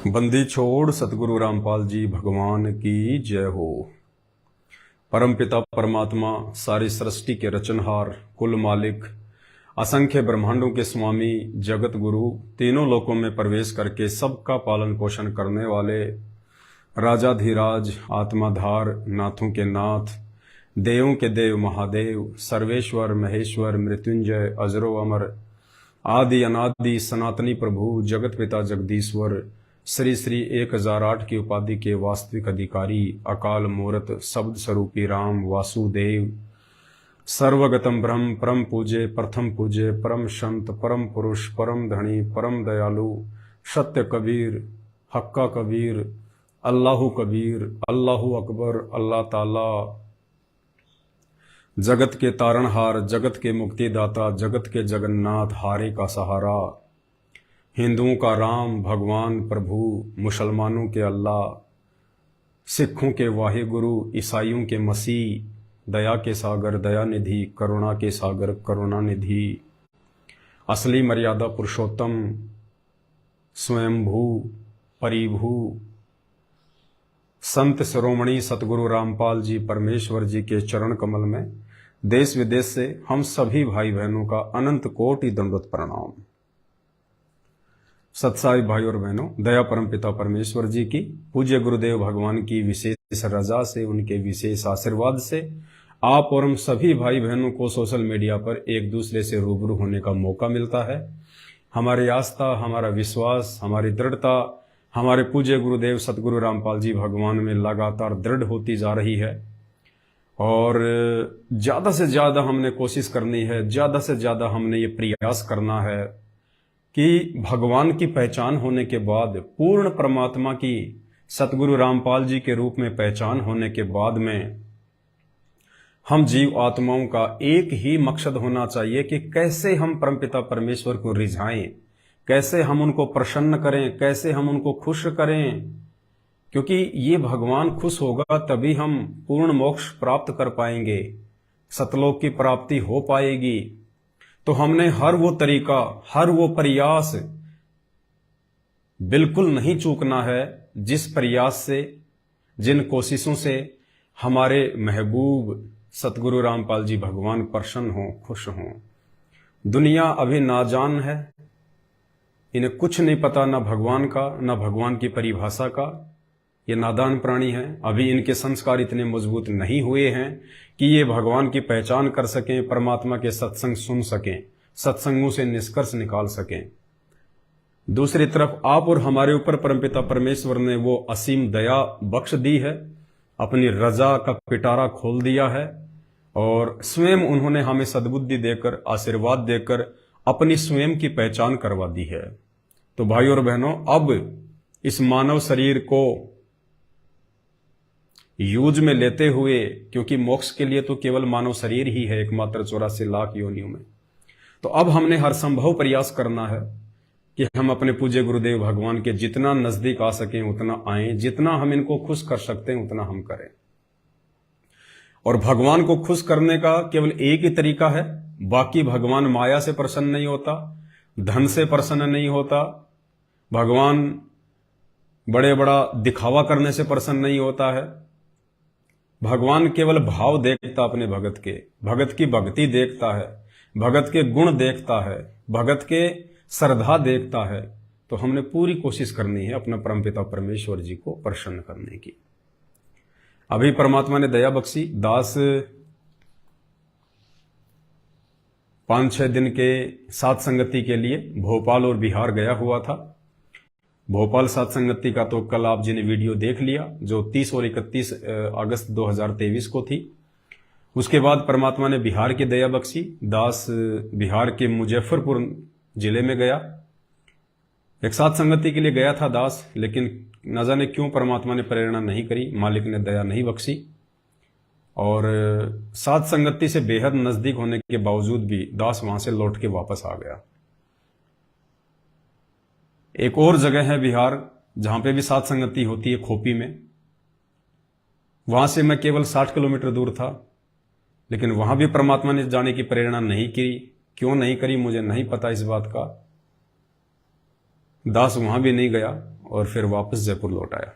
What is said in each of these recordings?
बंदी छोड़ सतगुरु रामपाल जी भगवान की जय हो। परमपिता परमात्मा, सारी सृष्टि के रचनहार, कुल मालिक, असंख्य ब्रह्मांडों के स्वामी, जगत गुरु, तीनों लोकों में प्रवेश करके सबका पालन पोषण करने वाले राजाधिराज, आत्माधार, नाथों के नाथ, देवों के देव महादेव, सर्वेश्वर महेश्वर, मृत्युंजय, अजरो अमर, आदि अनादि सनातनी प्रभु, जगत पिता जगदीश्वर, श्री श्री 1008 की उपाधि के वास्तविक अधिकारी, अकाल मूर्त, शब्द स्वरूपी राम वासुदेव, सर्वगतम ब्रह्म, परम पूजे, प्रथम पूजे, परम संत, परम पुरुष, परम धनी, परम दयालु, सत्य कबीर, हक्का कबीर, अल्लाहु कबीर, अल्लाहु अकबर, अल्लाह ताला, जगत के तारणहार, जगत के मुक्तिदाता, जगत के जगन्नाथ, हारे का सहारा, हिंदुओं का राम भगवान प्रभु, मुसलमानों के अल्लाह, सिखों के वाहिगुरु, ईसाइयों के मसीह, दया के सागर दयानिधि, करुणा के सागर करुणानिधि, असली मर्यादा पुरुषोत्तम, स्वयंभू परिभू, संत शिरोमणि सतगुरु रामपाल जी परमेश्वर जी के चरण कमल में देश विदेश से हम सभी भाई बहनों का अनंत कोटि दंडवत प्रणाम। सत्साई भाई और बहनों, दया परम पिता परमेश्वर जी की, पूज्य गुरुदेव भगवान की विशेष रजा से, उनके विशेष आशीर्वाद से आप और हम सभी भाई बहनों को सोशल मीडिया पर एक दूसरे से रूबरू होने का मौका मिलता है। हमारी आस्था, हमारा विश्वास, हमारी दृढ़ता हमारे पूज्य गुरुदेव सतगुरु रामपाल जी भगवान में लगातार दृढ़ होती जा रही है और ज्यादा से ज्यादा हमने कोशिश करनी है, ज्यादा से ज्यादा हमने ये प्रयास करना है कि भगवान की पहचान होने के बाद, पूर्ण परमात्मा की सतगुरु रामपाल जी के रूप में पहचान होने के बाद में हम जीव आत्माओं का एक ही मकसद होना चाहिए कि कैसे हम परमपिता परमेश्वर को रिझाएं, कैसे हम उनको प्रसन्न करें, कैसे हम उनको खुश करें, क्योंकि ये भगवान खुश होगा तभी हम पूर्ण मोक्ष प्राप्त कर पाएंगे, सतलोक की प्राप्ति हो पाएगी। तो हमने हर वो तरीका, हर वो प्रयास बिल्कुल नहीं चूकना है जिस प्रयास से, जिन कोशिशों से हमारे महबूब सतगुरु रामपाल जी भगवान प्रसन्न हों, खुश हों। दुनिया अभी नाजान है, इन्हें कुछ नहीं पता, ना भगवान का, ना भगवान की परिभाषा का। ये नादान प्राणी हैं, अभी इनके संस्कार इतने मजबूत नहीं हुए हैं कि ये भगवान की पहचान कर सकें, परमात्मा के सत्संग सुन सकें, सत्संगों से निष्कर्ष निकाल सकें। दूसरी तरफ आप और हमारे ऊपर परमपिता परमेश्वर ने वो असीम दया बख्श दी है, अपनी रजा का पिटारा खोल दिया है और स्वयं उन्होंने हमें सद्बुद्धि देकर, आशीर्वाद देकर अपनी स्वयं की पहचान करवा दी है। तो भाई और बहनों, अब इस मानव शरीर को यूज में लेते हुए, क्योंकि मोक्ष के लिए तो केवल मानव शरीर ही है एकमात्र 84 लाख योनियों में, तो अब हमने हर संभव प्रयास करना है कि हम अपने पूज्य गुरुदेव भगवान के जितना नजदीक आ सकें उतना आएं, जितना हम इनको खुश कर सकते हैं उतना हम करें। और भगवान को खुश करने का केवल एक ही तरीका है, बाकी भगवान माया से प्रसन्न नहीं होता, धन से प्रसन्न नहीं होता, भगवान बड़े बड़ा दिखावा करने से प्रसन्न नहीं होता है। भगवान केवल भाव देखता अपने भगत के, भगत की भक्ति देखता है, भगत के गुण देखता है, भगत के श्रद्धा देखता है। तो हमने पूरी कोशिश करनी है अपना परमपिता परमेश्वर जी को प्रसन्न करने की। अभी परमात्मा ने दया बख्शी, दास 5-6 दिन के सात संगति के लिए भोपाल और बिहार गया हुआ था। भोपाल सात संगति का तो कल आप जी ने वीडियो देख लिया, जो 30 और 31 अगस्त 2023 को थी। उसके बाद परमात्मा ने बिहार की दया बख्शी, दास बिहार के मुजफ्फरपुर जिले में गया। एक सात संगति के लिए गया था दास, लेकिन न जाने क्यों परमात्मा ने प्रेरणा नहीं करी, मालिक ने दया नहीं बख्शी और सात संगति से बेहद नजदीक होने के बावजूद भी दास वहां से लौट के वापस आ गया। एक और जगह है बिहार जहां पे भी सात संगति होती है, खोपी में। वहां से मैं केवल 60 किलोमीटर दूर था, लेकिन वहां भी परमात्मा ने जाने की प्रेरणा नहीं की। क्यों नहीं करी मुझे नहीं पता इस बात का। दास वहां भी नहीं गया और फिर वापस जयपुर लौट आया।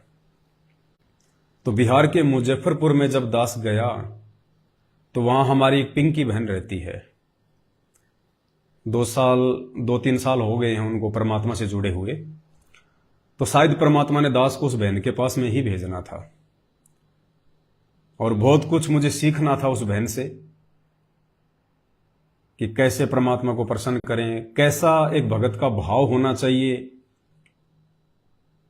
तो बिहार के मुजफ्फरपुर में जब दास गया तो वहां हमारी एक पिंकी बहन रहती है। 2-3 साल हो गए हैं उनको परमात्मा से जुड़े हुए। तो शायद परमात्मा ने दास को उस बहन के पास में ही भेजना था और बहुत कुछ मुझे सीखना था उस बहन से कि कैसे परमात्मा को प्रसन्न करें, कैसा एक भगत का भाव होना चाहिए,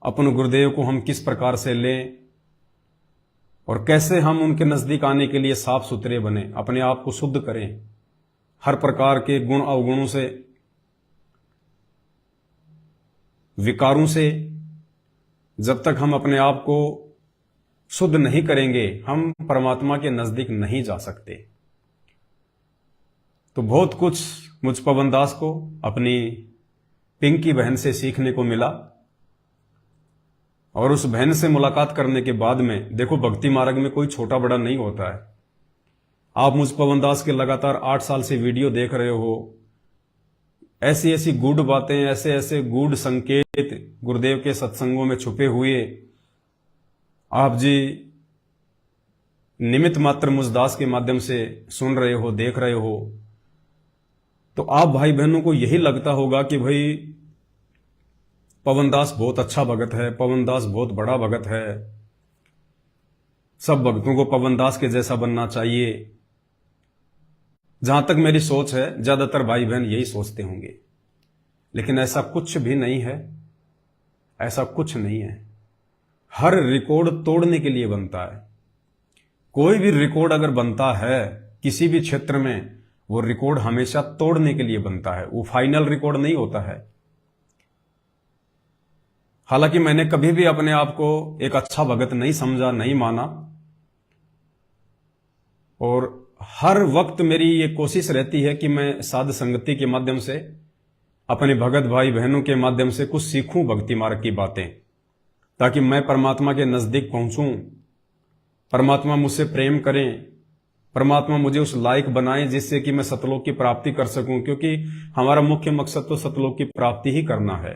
अपने गुरुदेव को हम किस प्रकार से लें और कैसे हम उनके नजदीक आने के लिए साफ सुथरे बने, अपने आप को शुद्ध करें हर प्रकार के गुण अवगुणों से, विकारों से। जब तक हम अपने आप को शुद्ध नहीं करेंगे हम परमात्मा के नजदीक नहीं जा सकते। तो बहुत कुछ मुझ पवन दास को अपनी पिंकी बहन से सीखने को मिला। और उस बहन से मुलाकात करने के बाद में, देखो भक्ति मार्ग में कोई छोटा बड़ा नहीं होता है। आप मुझ पवन दास के लगातार 8 साल से वीडियो देख रहे हो, ऐसी ऐसी गूढ़ बातें, ऐसे ऐसे गूढ़ संकेत गुरुदेव के सत्संगों में छुपे हुए आप जी निमित्त मात्र मुझ दास के माध्यम से सुन रहे हो, देख रहे हो। तो आप भाई बहनों को यही लगता होगा कि भाई पवन दास बहुत अच्छा भगत है, पवन दास बहुत बड़ा भगत है, सब भक्तों को पवन दास के जैसा बनना चाहिए। जहां तक मेरी सोच है ज्यादातर भाई बहन यही सोचते होंगे, लेकिन ऐसा कुछ भी नहीं है, ऐसा कुछ नहीं है। हर रिकॉर्ड तोड़ने के लिए बनता है। कोई भी रिकॉर्ड अगर बनता है किसी भी क्षेत्र में, वो रिकॉर्ड हमेशा तोड़ने के लिए बनता है, वो फाइनल रिकॉर्ड नहीं होता है। हालांकि मैंने कभी भी अपने आप को एक अच्छा भगत नहीं समझा, नहीं माना, और हर वक्त मेरी ये कोशिश रहती है कि मैं साध संगति के माध्यम से, अपने भगत भाई बहनों के माध्यम से कुछ सीखूं भक्ति मार्ग की बातें, ताकि मैं परमात्मा के नजदीक पहुंचूं, परमात्मा मुझसे प्रेम करें, परमात्मा मुझे उस लायक बनाए जिससे कि मैं सतलोक की प्राप्ति कर सकूं, क्योंकि हमारा मुख्य मकसद तो सतलोक की प्राप्ति ही करना है।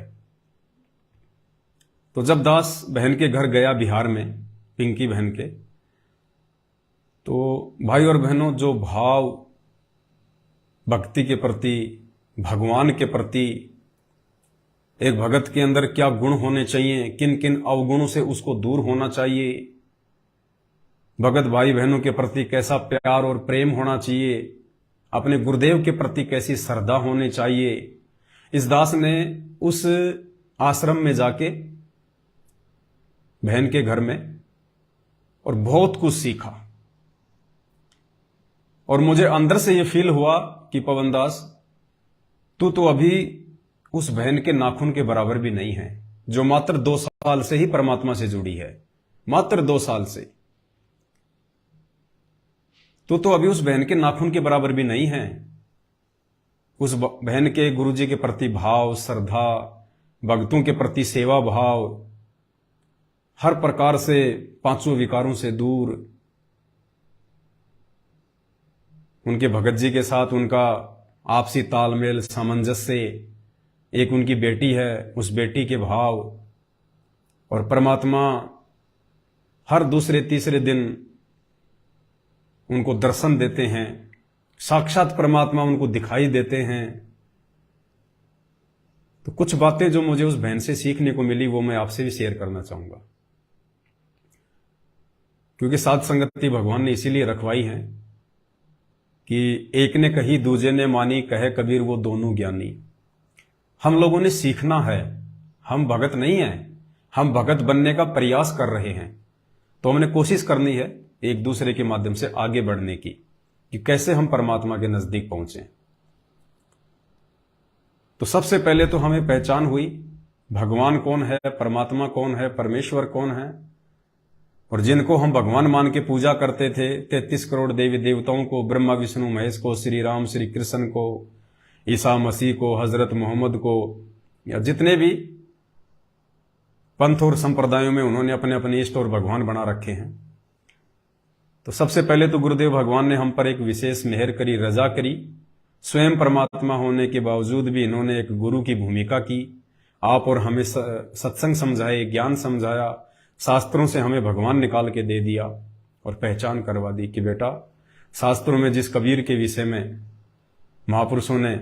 तो जब दास बहन के घर गया बिहार में, पिंकी बहन के, तो भाई और बहनों जो भाव भक्ति के प्रति, भगवान के प्रति, एक भगत के अंदर क्या गुण होने चाहिए, किन किन अवगुणों से उसको दूर होना चाहिए, भगत भाई बहनों के प्रति कैसा प्यार और प्रेम होना चाहिए, अपने गुरुदेव के प्रति कैसी श्रद्धा होनी चाहिए, इस दास ने उस आश्रम में जाके बहन के घर में और बहुत कुछ सीखा। और मुझे अंदर से यह फील हुआ कि पवन दास तू तो अभी उस बहन के नाखून के बराबर भी नहीं है, जो मात्र 2 साल से ही परमात्मा से जुड़ी है, मात्र 2 साल से। तो अभी उस बहन के नाखून के बराबर भी नहीं है। उस बहन के गुरुजी के प्रति भाव, श्रद्धा, भक्तों के प्रति सेवा भाव, हर प्रकार से 5 विकारों से दूर, उनके भगत जी के साथ उनका आपसी तालमेल, सामंजस्य, एक उनकी बेटी है, उस बेटी के भाव, और परमात्मा हर दूसरे तीसरे दिन उनको दर्शन देते हैं, साक्षात परमात्मा उनको दिखाई देते हैं। तो कुछ बातें जो मुझे उस बहन से सीखने को मिली वो मैं आपसे भी शेयर करना चाहूंगा, क्योंकि साध संगति भगवान ने इसीलिए रखवाई है कि एक ने कही दूजे ने मानी, कहे कबीर वो दोनों ज्ञानी। हम लोगों ने सीखना है, हम भगत नहीं हैं, हम भगत बनने का प्रयास कर रहे हैं। तो हमने कोशिश करनी है एक दूसरे के माध्यम से आगे बढ़ने की, कि कैसे हम परमात्मा के नजदीक पहुंचे। तो सबसे पहले तो हमें पहचान हुई भगवान कौन है, परमात्मा कौन है, परमेश्वर कौन है। और जिनको हम भगवान मान के पूजा करते थे, 33 करोड़ देवी देवताओं को, ब्रह्मा विष्णु महेश को, श्री राम श्री कृष्ण को, ईसा मसीह को, हजरत मोहम्मद को, या जितने भी पंथ और संप्रदायों में उन्होंने अपने अपने इष्ट और भगवान बना रखे हैं। तो सबसे पहले तो गुरुदेव भगवान ने हम पर एक विशेष मेहर करी, रजा करी। स्वयं परमात्मा होने के बावजूद भी इन्होंने एक गुरु की भूमिका की, आप और हमें सत्संग समझाए, ज्ञान समझाया, शास्त्रों से हमें भगवान निकाल के दे दिया और पहचान करवा दी कि बेटा शास्त्रों में जिस कबीर के विषय में महापुरुषों ने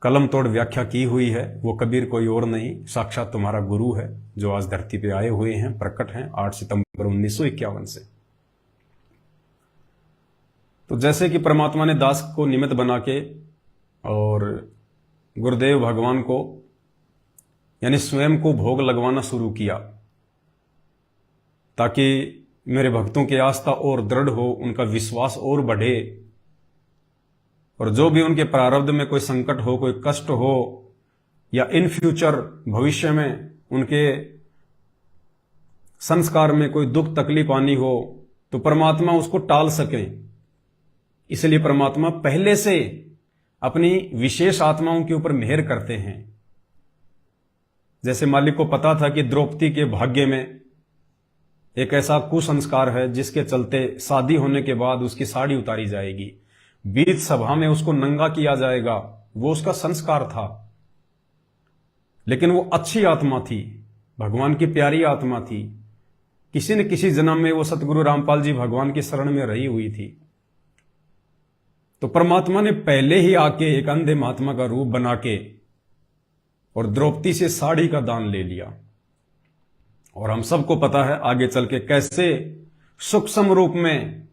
कलम तोड़ व्याख्या की हुई है वो कबीर कोई और नहीं, साक्षात तुम्हारा गुरु है जो आज धरती पे आए हुए हैं, प्रकट हैं 8 सितंबर 1951 से। तो जैसे कि परमात्मा ने दास को निमित्त बना के और गुरुदेव भगवान को यानी स्वयं को भोग लगवाना शुरू किया ताकि मेरे भक्तों की आस्था और दृढ़ हो, उनका विश्वास और बढ़े, और जो भी उनके प्रारब्ध में कोई संकट हो, कोई कष्ट हो, या इन फ्यूचर भविष्य में उनके संस्कार में कोई दुख तकलीफ आनी हो तो परमात्मा उसको टाल सके। इसलिए परमात्मा पहले से अपनी विशेष आत्माओं के ऊपर मेहर करते हैं। जैसे मालिक को पता था कि द्रौपदी के भाग्य में एक ऐसा कुसंस्कार है जिसके चलते शादी होने के बाद उसकी साड़ी उतारी जाएगी, बीच सभा में उसको नंगा किया जाएगा, वो उसका संस्कार था। लेकिन वो अच्छी आत्मा थी, भगवान की प्यारी आत्मा थी, किसी न किसी जन्म में वो सतगुरु रामपाल जी भगवान की शरण में रही हुई थी। तो परमात्मा ने पहले ही आके एक अंधे महात्मा का रूप बना के और द्रौपदी से साड़ी का दान ले लिया। और हम सबको पता है आगे चल के कैसे सूक्ष्म रूप में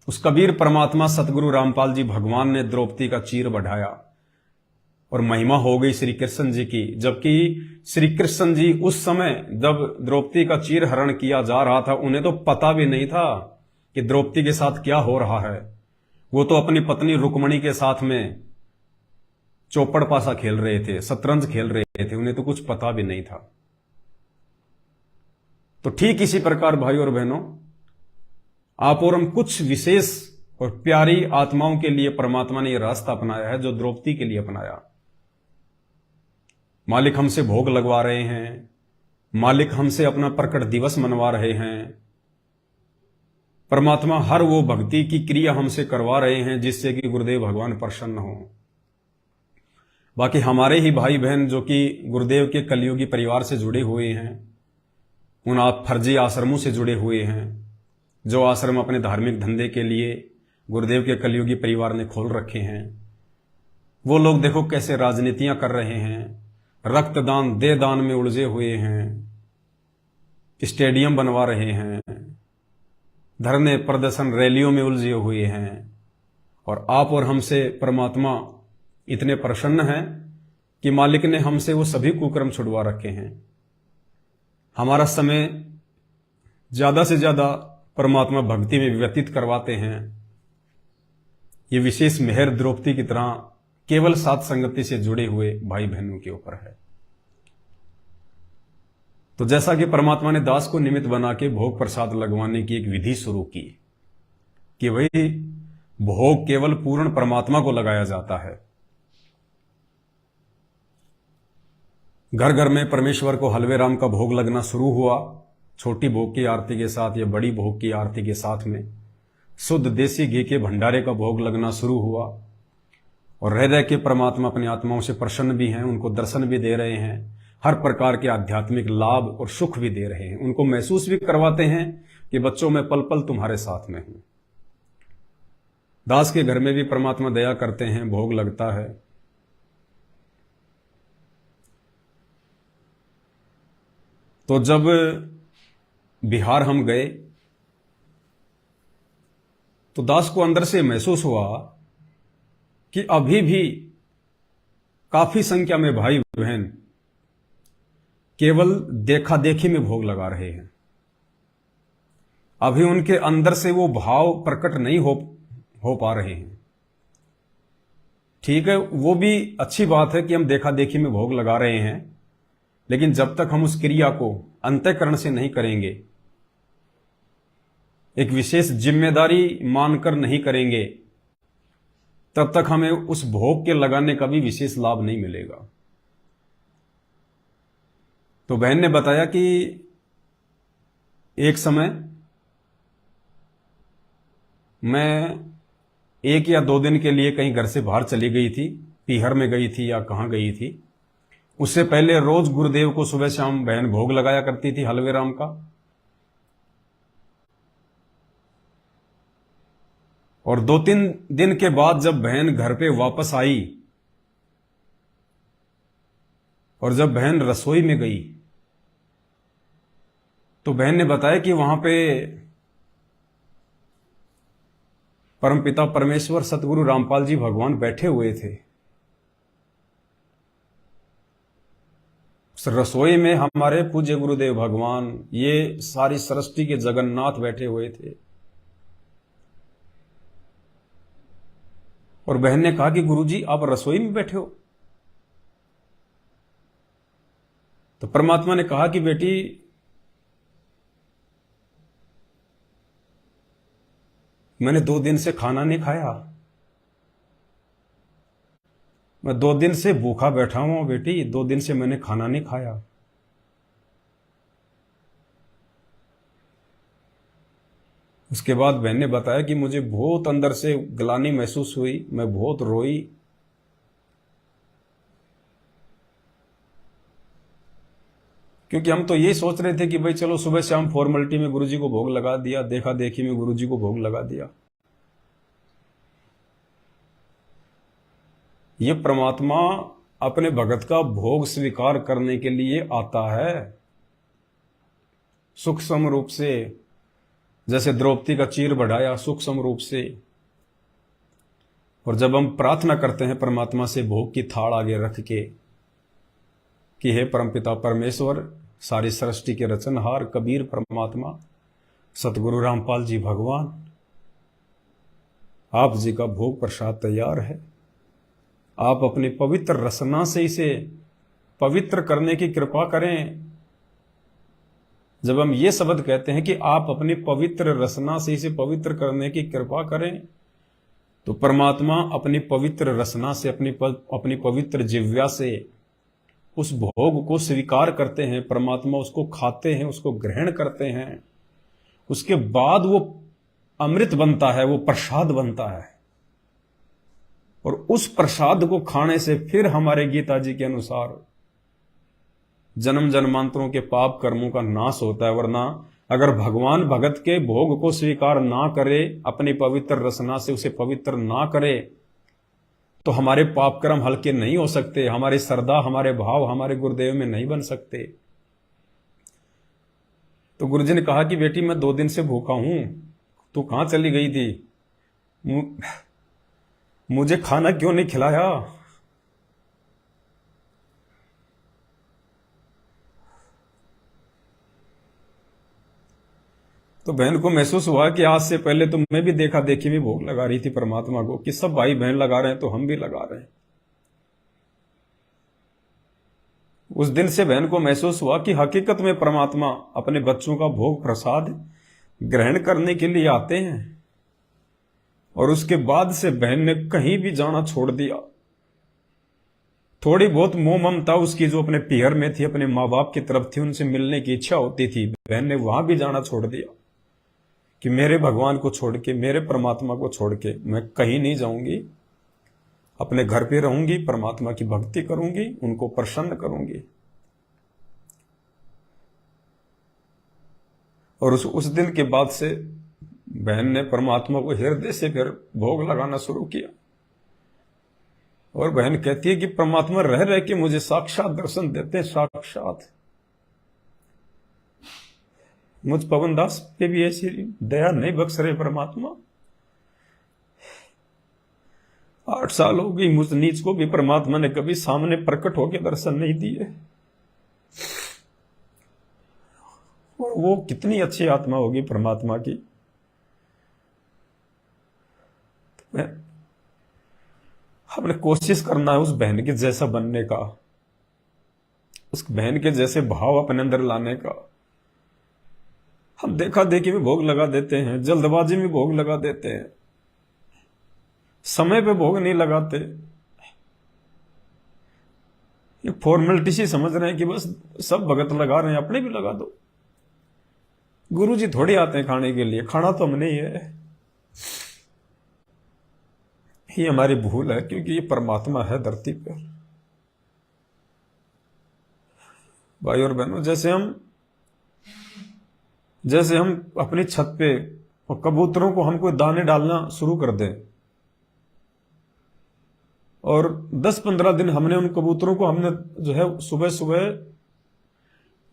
उस कबीर परमात्मा सतगुरु रामपाल जी भगवान ने द्रौपदी का चीर बढ़ाया और महिमा हो गई श्री कृष्ण जी की। जबकि श्री कृष्ण जी उस समय जब द्रौपदी का चीर हरण किया जा रहा था उन्हें तो पता भी नहीं था कि द्रौपदी के साथ क्या हो रहा है। वो तो अपनी पत्नी रुक्मणी के साथ में चौपड़ पासा खेल रहे थे, शतरंज खेल रहे थे, उन्हें तो कुछ पता भी नहीं था। तो ठीक इसी प्रकार भाई और बहनों, आप और हम कुछ विशेष और प्यारी आत्माओं के लिए परमात्मा ने यह रास्ता अपनाया है जो द्रौपदी के लिए अपनाया। मालिक हमसे भोग लगवा रहे हैं, मालिक हमसे अपना प्रकट दिवस मनवा रहे हैं, परमात्मा हर वो भक्ति की क्रिया हमसे करवा रहे हैं जिससे कि गुरुदेव भगवान प्रसन्न हो। बाकी हमारे ही भाई बहन जो कि गुरुदेव के कलयुगी परिवार से जुड़े हुए हैं, उन आप फर्जी आश्रमों से जुड़े हुए हैं, जो आश्रम अपने धार्मिक धंधे के लिए गुरुदेव के कलयुगी परिवार ने खोल रखे हैं, वो लोग देखो कैसे राजनीतियां कर रहे हैं, रक्तदान देह दान में उलझे हुए हैं, स्टेडियम बनवा रहे हैं, धरने प्रदर्शन रैलियों में उलझे हुए हैं। और आप और हमसे परमात्मा इतने प्रसन्न हैं कि मालिक ने हमसे वो सभी कुकर्म छुड़वा रखे हैं। हमारा समय ज्यादा से ज्यादा परमात्मा भक्ति में व्यतीत करवाते हैं। ये विशेष मेहर द्रौपदी की तरह केवल साथ संगति से जुड़े हुए भाई बहनों के ऊपर है। तो जैसा कि परमात्मा ने दास को निमित्त बना के भोग प्रसाद लगवाने की एक विधि शुरू की कि वही भोग केवल पूर्ण परमात्मा को लगाया जाता है। घर घर में परमेश्वर को हलवे राम का भोग लगना शुरू हुआ। छोटी भोग की आरती के साथ या बड़ी भोग की आरती के साथ में शुद्ध देसी घी के भंडारे का भोग लगना शुरू हुआ। और रह रह के परमात्मा अपनी आत्माओं से प्रसन्न भी हैं, उनको दर्शन भी दे रहे हैं, हर प्रकार के आध्यात्मिक लाभ और सुख भी दे रहे हैं, उनको महसूस भी करवाते हैं कि बच्चों में पल पल तुम्हारे साथ में हूं। दास के घर में भी परमात्मा दया करते हैं, भोग लगता है। तो जब बिहार हम गए तो दास को अंदर से महसूस हुआ कि अभी भी काफी संख्या में भाई बहन केवल देखा देखी में भोग लगा रहे हैं। अभी उनके अंदर से वो भाव प्रकट नहीं हो पा रहे हैं। ठीक है, वो भी अच्छी बात है कि हम देखा देखी में भोग लगा रहे हैं, लेकिन जब तक हम उस क्रिया को अंतःकरण से नहीं करेंगे, एक विशेष जिम्मेदारी मानकर नहीं करेंगे, तब तक हमें उस भोग के लगाने का भी विशेष लाभ नहीं मिलेगा। तो बहन ने बताया कि एक समय मैं 1 या 2 दिन के लिए कहीं घर से बाहर चली गई थी, पीहर में गई थी या कहां गई थी, उससे पहले रोज गुरुदेव को सुबह शाम बहन भोग लगाया करती थी हलवे राम का। और 2-3 दिन के बाद जब बहन घर पे वापस आई और जब बहन रसोई में गई तो बहन ने बताया कि वहां पे परमपिता परमेश्वर सतगुरु रामपाल जी भगवान बैठे हुए थे। उस रसोई में हमारे पूज्य गुरुदेव भगवान, ये सारी सृष्टि के जगन्नाथ बैठे हुए थे। और बहन ने कहा कि गुरुजी आप रसोई में बैठे हो। तो परमात्मा ने कहा कि बेटी, मैंने 2 दिन से खाना नहीं खाया, मैं 2 दिन से भूखा बैठा हूं बेटी, 2 दिन से मैंने खाना नहीं खाया। उसके बाद बहन ने बताया कि मुझे बहुत अंदर से ग्लानि महसूस हुई, मैं बहुत रोई। क्योंकि हम तो यही सोच रहे थे कि भाई चलो सुबह शाम फॉर्मेलिटी में गुरुजी को भोग लगा दिया, देखा देखी में गुरुजी को भोग लगा दिया। ये परमात्मा अपने भगत का भोग स्वीकार करने के लिए आता है सूक्ष्म रूप से, जैसे द्रौपदी का चीर बढ़ाया सूक्ष्म रूप से। और जब हम प्रार्थना करते हैं परमात्मा से भोग की थाल आगे रख के कि हे परमपिता परमेश्वर, सारी सृष्टि के रचनहार कबीर परमात्मा सतगुरु रामपाल जी भगवान, आप जी का भोग प्रसाद तैयार है, आप अपनी पवित्र रसना से इसे पवित्र करने की कृपा करें। जब हम ये शब्द कहते हैं कि आप अपनी पवित्र रसना से इसे पवित्र करने की कृपा करें, तो परमात्मा अपनी पवित्र रसना से, अपनी पवित्र जिह्वा से उस भोग को स्वीकार करते हैं। परमात्मा उसको खाते हैं, उसको ग्रहण करते हैं। उसके बाद वो अमृत बनता है, वो प्रसाद बनता है। और उस प्रसाद को खाने से फिर हमारे गीता जी के अनुसार जन्म जन्मांतरों के पाप कर्मों का नाश होता है। वरना अगर भगवान भगत के भोग को स्वीकार ना करे, अपनी पवित्र रसना से उसे पवित्र ना करे, तो हमारे पाप कर्म हल्के नहीं हो सकते, हमारी श्रद्धा, हमारे भाव हमारे गुरुदेव में नहीं बन सकते। तो गुरुजी ने कहा कि बेटी मैं 2 दिन से भूखा हूं, तू कहां चली गई थी, मुझे खाना क्यों नहीं खिलाया। तो बहन को महसूस हुआ कि आज से पहले तो मैं भी देखा देखी में भोग लगा रही थी परमात्मा को, कि सब भाई बहन लगा रहे हैं तो हम भी लगा रहे हैं। उस दिन से बहन को महसूस हुआ कि हकीकत में परमात्मा अपने बच्चों का भोग प्रसाद ग्रहण करने के लिए आते हैं। और उसके बाद से बहन ने कहीं भी जाना छोड़ दिया। थोड़ी बहुत मोह ममता उसकी जो अपने पीहर में थी, अपने माँ बाप की तरफ थी, उनसे मिलने की इच्छा होती थी, बहन ने वहां भी जाना छोड़ दिया कि मेरे भगवान को छोड़ के, मेरे परमात्मा को छोड़ के मैं कहीं नहीं जाऊंगी, अपने घर पे रहूंगी, परमात्मा की भक्ति करूंगी, उनको प्रसन्न करूंगी। और उस दिन के बाद से बहन ने परमात्मा को हृदय से फिर भोग लगाना शुरू किया। और बहन कहती है कि परमात्मा रह रह के मुझे साक्षात दर्शन देते हैं, साक्षात। मुझ पवन दास पे भी ऐसी दया नहीं बख्श रहे परमात्मा। 8 साल हो गई, मुझ नीच को भी परमात्मा ने कभी सामने प्रकट होकर दर्शन नहीं दिए। और वो कितनी अच्छी आत्मा होगी परमात्मा की। हमने कोशिश करना है उस बहन के जैसा बनने का, उस बहन के जैसे भाव अपने अंदर लाने का। हम देखा देखी में भोग लगा देते हैं, जल्दबाजी में भोग लगा देते हैं, समय पे भोग नहीं लगाते। ये फॉर्मेलिटी सी समझ रहे हैं कि बस सब भगत लगा रहे हैं, अपने भी लगा दो। गुरुजी थोड़ी आते हैं खाने के लिए, खाना तो हमने ही है। ये हमारी भूल है, क्योंकि ये परमात्मा है धरती पर। भाई और बहनों, जैसे हम अपनी छत पे और कबूतरों को हम कोई दाने डालना शुरू कर दें, और 10-15 दिन हमने उन कबूतरों को हमने जो है सुबह सुबह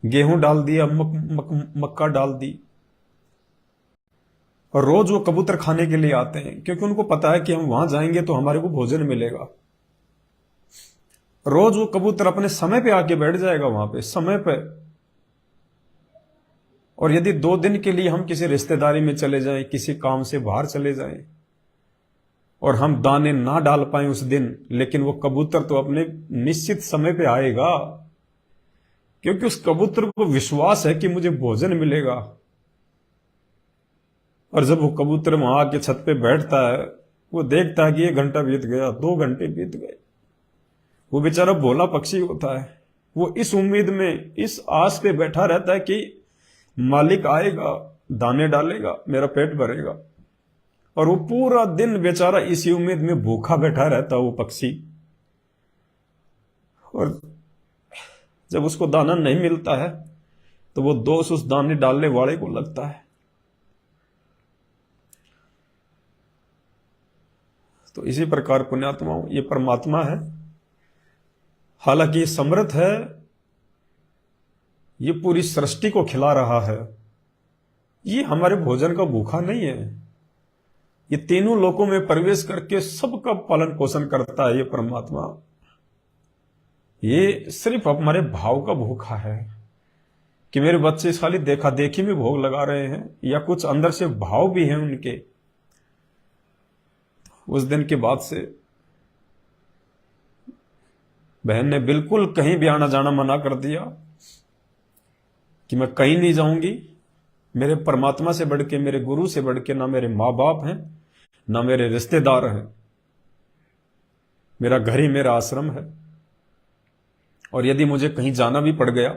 गेहूं डाल दिया, मक्का डाल दी, और रोज वो कबूतर खाने के लिए आते हैं, क्योंकि उनको पता है कि हम वहां जाएंगे तो हमारे को भोजन मिलेगा। रोज वो कबूतर अपने समय पे आके बैठ जाएगा वहां पे, समय पे। और यदि 2 दिन के लिए हम किसी रिश्तेदारी में चले जाएं, किसी काम से बाहर चले जाएं, और हम दाने ना डाल पाए उस दिन, लेकिन वो कबूतर तो अपने निश्चित समय पे आएगा, क्योंकि उस कबूतर को विश्वास है कि मुझे भोजन मिलेगा। और जब वो कबूतर वहां आके छत पे बैठता है, वो देखता है कि 1 घंटा बीत गया, 2 घंटे बीत गए। वो बेचारा भोला पक्षी होता है, वो इस उम्मीद में, इस आस पे बैठा रहता है कि मालिक आएगा, दाने डालेगा, मेरा पेट भरेगा। और वो पूरा दिन बेचारा इसी उम्मीद में भूखा बैठा रहता है वो पक्षी। और जब उसको दाना नहीं मिलता है तो वो दोष उस दाने डालने वाले को लगता है। तो इसी प्रकार पुण्यात्माओं, ये परमात्मा है, हालांकि ये समर्थ है, ये पूरी सृष्टि को खिला रहा है, ये हमारे भोजन का भूखा नहीं है। ये तीनों लोकों में प्रवेश करके सबका पालन पोषण करता है ये परमात्मा। ये सिर्फ हमारे भाव का भूखा है कि मेरे बच्चे खाली देखा देखी में भोग लगा रहे हैं, या कुछ अंदर से भाव भी हैं उनके। उस दिन के बाद से बहन ने बिल्कुल कहीं भी आना जाना मना कर दिया कि मैं कहीं नहीं जाऊंगी। मेरे परमात्मा से बढ़ के, मेरे गुरु से बढ़ के ना मेरे माँ बाप हैं, ना मेरे रिश्तेदार हैं। मेरा घर ही मेरा आश्रम है, और यदि मुझे कहीं जाना भी पड़ गया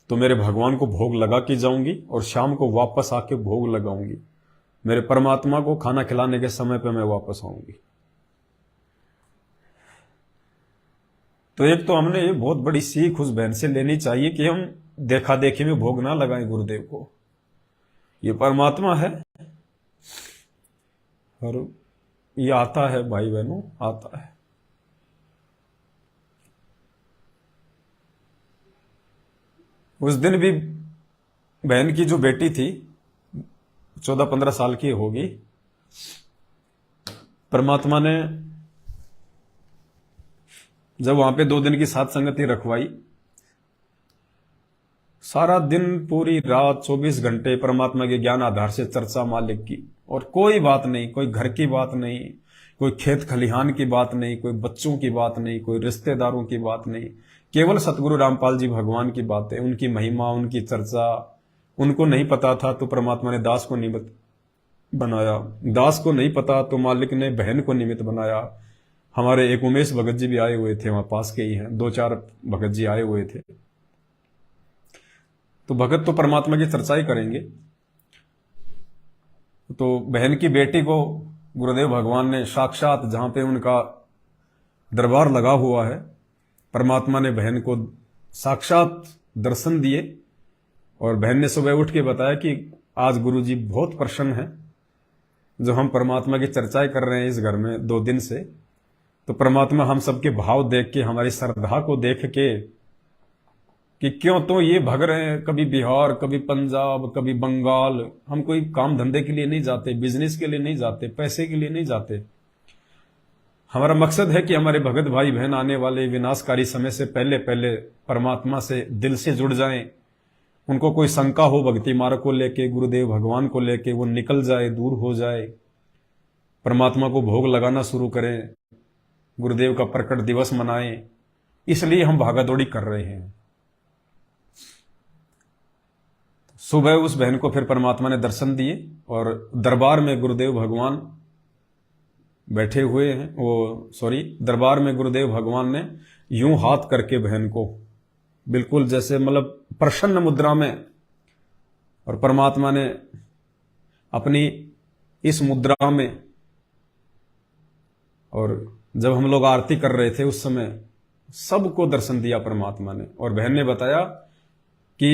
तो मेरे भगवान को भोग लगा के जाऊंगी, और शाम को वापस आके भोग लगाऊंगी। मेरे परमात्मा को खाना खिलाने के समय पे मैं वापस आऊंगी। तो एक तो हमने ये बहुत बड़ी सीख उस बहन से लेनी चाहिए कि हम देखा देखी में भोग ना लगाएं गुरुदेव को। ये परमात्मा है, और ये आता है भाई बहनों, आता है। उस दिन भी बहन की जो बेटी थी, 14-15 साल की होगी, परमात्मा ने जब वहां पे 2 दिन की साथ संगति रखवाई, सारा दिन पूरी रात 24 घंटे परमात्मा के ज्ञान आधार से चर्चा मालिक की, और कोई बात नहीं, कोई घर की बात नहीं, कोई खेत खलिहान की बात नहीं, कोई बच्चों की बात नहीं, कोई रिश्तेदारों की बात नहीं, केवल सतगुरु रामपाल जी भगवान की बातें, उनकी महिमा, उनकी चर्चा। उनको नहीं पता था तो परमात्मा ने दास को निमित्त बनाया, दास को नहीं पता तो मालिक ने बहन को निमित्त बनाया। हमारे एक उमेश भगत जी भी आए हुए थे, वहां पास के ही हैं, 2-4 भगत जी आए हुए थे। तो भगत तो परमात्मा की चर्चा ही करेंगे। तो बहन की बेटी को गुरुदेव भगवान ने साक्षात, जहां पे उनका दरबार लगा हुआ है, परमात्मा ने बहन को साक्षात दर्शन दिए। और बहन ने सुबह उठ के बताया कि आज गुरुजी बहुत प्रसन्न है, जो हम परमात्मा की चर्चाएं कर रहे हैं इस घर में 2 दिन से। तो परमात्मा हम सबके भाव देख के, हमारी श्रद्धा को देख के, कि क्यों तो ये भग रहे हैं, कभी बिहार, कभी पंजाब, कभी बंगाल। हम कोई काम धंधे के लिए नहीं जाते, बिजनेस के लिए नहीं जाते, पैसे के लिए नहीं जाते। हमारा मकसद है कि हमारे भगत भाई बहन आने वाले विनाशकारी समय से पहले पहले परमात्मा से दिल से जुड़ जाएं। उनको कोई शंका हो भक्ति मार्ग को लेके, गुरुदेव भगवान को लेके, वो निकल जाए, दूर हो जाए, परमात्मा को भोग लगाना शुरू करें, गुरुदेव का प्रकट दिवस मनाएं। इसलिए हम भागादौड़ी कर रहे हैं। सुबह उस बहन को फिर परमात्मा ने दर्शन दिए, और दरबार में गुरुदेव भगवान बैठे हुए हैं, दरबार में गुरुदेव भगवान ने यूं हाथ करके बहन को, बिल्कुल जैसे मतलब प्रसन्न मुद्रा में, और परमात्मा ने अपनी इस मुद्रा में, और जब हम लोग आरती कर रहे थे उस समय सबको दर्शन दिया परमात्मा ने। और बहन ने बताया कि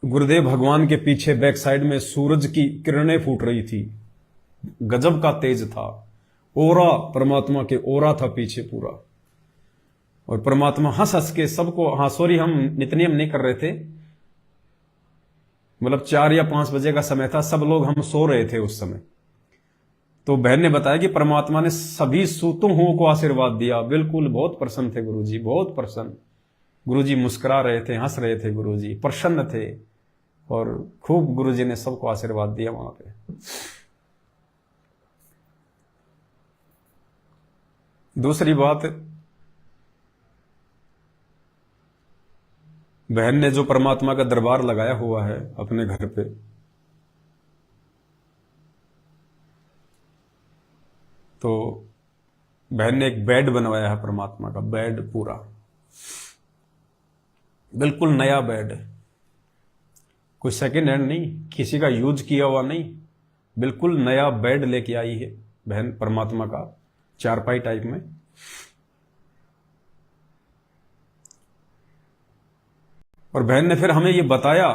गुरुदेव भगवान के पीछे बैक साइड में सूरज की किरणें फूट रही थी, गजब का तेज था, ओरा, परमात्मा के ओरा था पीछे पूरा। और परमात्मा हंस हंस के सबको, हाँ सॉरी हम नित्यनेम नहीं कर रहे थे, मतलब 4 या 5 बजे का समय था, सब लोग हम सो रहे थे उस समय। तो बहन ने बताया कि परमात्मा ने सभी सूतों को आशीर्वाद दिया। बिल्कुल बहुत प्रसन्न थे गुरुजी, बहुत प्रसन्न। गुरुजी मुस्कुरा रहे थे, हंस रहे थे, गुरुजी प्रसन्न थे और खूब गुरुजी ने सबको आशीर्वाद दिया वहां पे। दूसरी बात, बहन ने जो परमात्मा का दरबार लगाया हुआ है अपने घर पे, तो बहन ने एक बेड बनवाया है परमात्मा का, बेड पूरा बिल्कुल नया बेड, कोई सेकेंड हैंड नहीं, किसी का यूज किया हुआ नहीं, बिल्कुल नया बेड लेके आई है बहन परमात्मा का, चारपाई टाइप में। और बहन ने फिर हमें ये बताया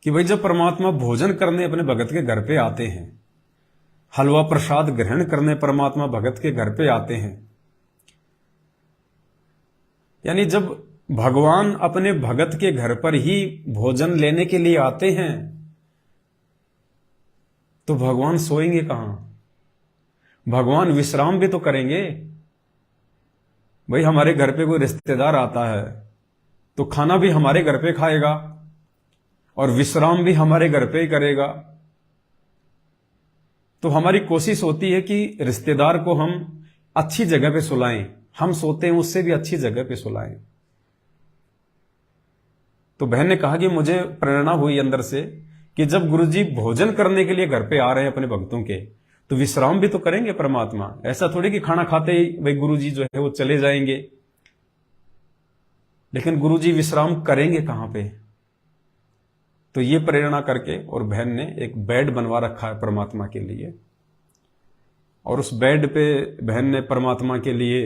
कि भाई जब परमात्मा भोजन करने अपने भगत के घर पे आते हैं, हलवा प्रसाद ग्रहण करने परमात्मा भगत के घर पे आते हैं, यानी जब भगवान अपने भगत के घर पर ही भोजन लेने के लिए आते हैं तो भगवान सोएंगे कहां? भगवान विश्राम भी तो करेंगे। भाई हमारे घर पे कोई रिश्तेदार आता है तो खाना भी हमारे घर पे खाएगा और विश्राम भी हमारे घर पे ही करेगा। तो हमारी कोशिश होती है कि रिश्तेदार को हम अच्छी जगह पे सुलाएं, हम सोते हैं उससे भी अच्छी जगह पे सुलाएं। तो बहन ने कहा कि मुझे प्रेरणा हुई अंदर से कि जब गुरुजी भोजन करने के लिए घर पे आ रहे हैं अपने भक्तों के, तो विश्राम भी तो करेंगे परमात्मा। ऐसा थोड़ी कि खाना खाते ही भाई गुरुजी जो है वो चले जाएंगे, लेकिन गुरुजी विश्राम करेंगे कहां पे? तो ये प्रेरणा करके और बहन ने एक बेड बनवा रखा है परमात्मा के लिए, और उस बेड पे बहन ने परमात्मा के लिए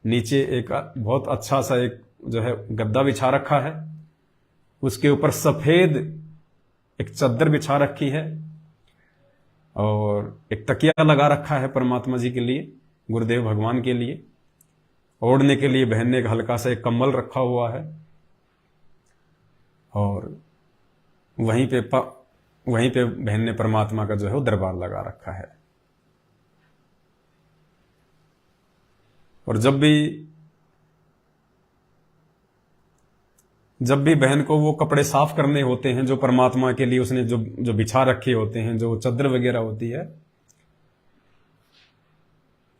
नीचे एक बहुत अच्छा सा एक जो है गद्दा बिछा रखा है, उसके ऊपर सफेद एक चादर बिछा रखी है और एक तकिया लगा रखा है परमात्मा जी के लिए, गुरुदेव भगवान के लिए। ओढ़ने के लिए बहन ने एक हल्का सा एक कंबल रखा हुआ है और वहीं पे बहन ने परमात्मा का जो है वो दरबार लगा रखा है। और जब भी बहन को वो कपड़े साफ करने होते हैं जो परमात्मा के लिए उसने जो बिछा रखे होते हैं, जो चादर वगैरह होती है,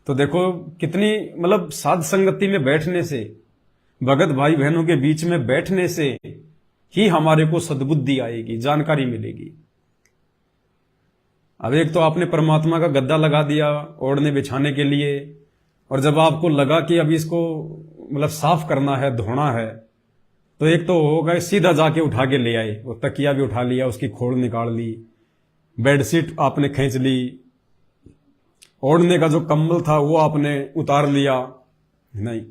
तो देखो कितनी मतलब साध संगति में बैठने से, भगत भाई बहनों के बीच में बैठने से ही हमारे को सद्बुद्धि आएगी, जानकारी मिलेगी। अब एक तो आपने परमात्मा का गद्दा लगा दिया ओढ़ने बिछाने के लिए, और जब आपको लगा कि अभी इसको मतलब साफ करना है, धोना है, तो एक तो होगा सीधा जाके उठा के ले आए, वो तकिया भी उठा लिया, उसकी खोल निकाल ली, बेडशीट आपने खींच ली, ओढ़ने का जो कंबल था वो आपने उतार लिया। नहीं,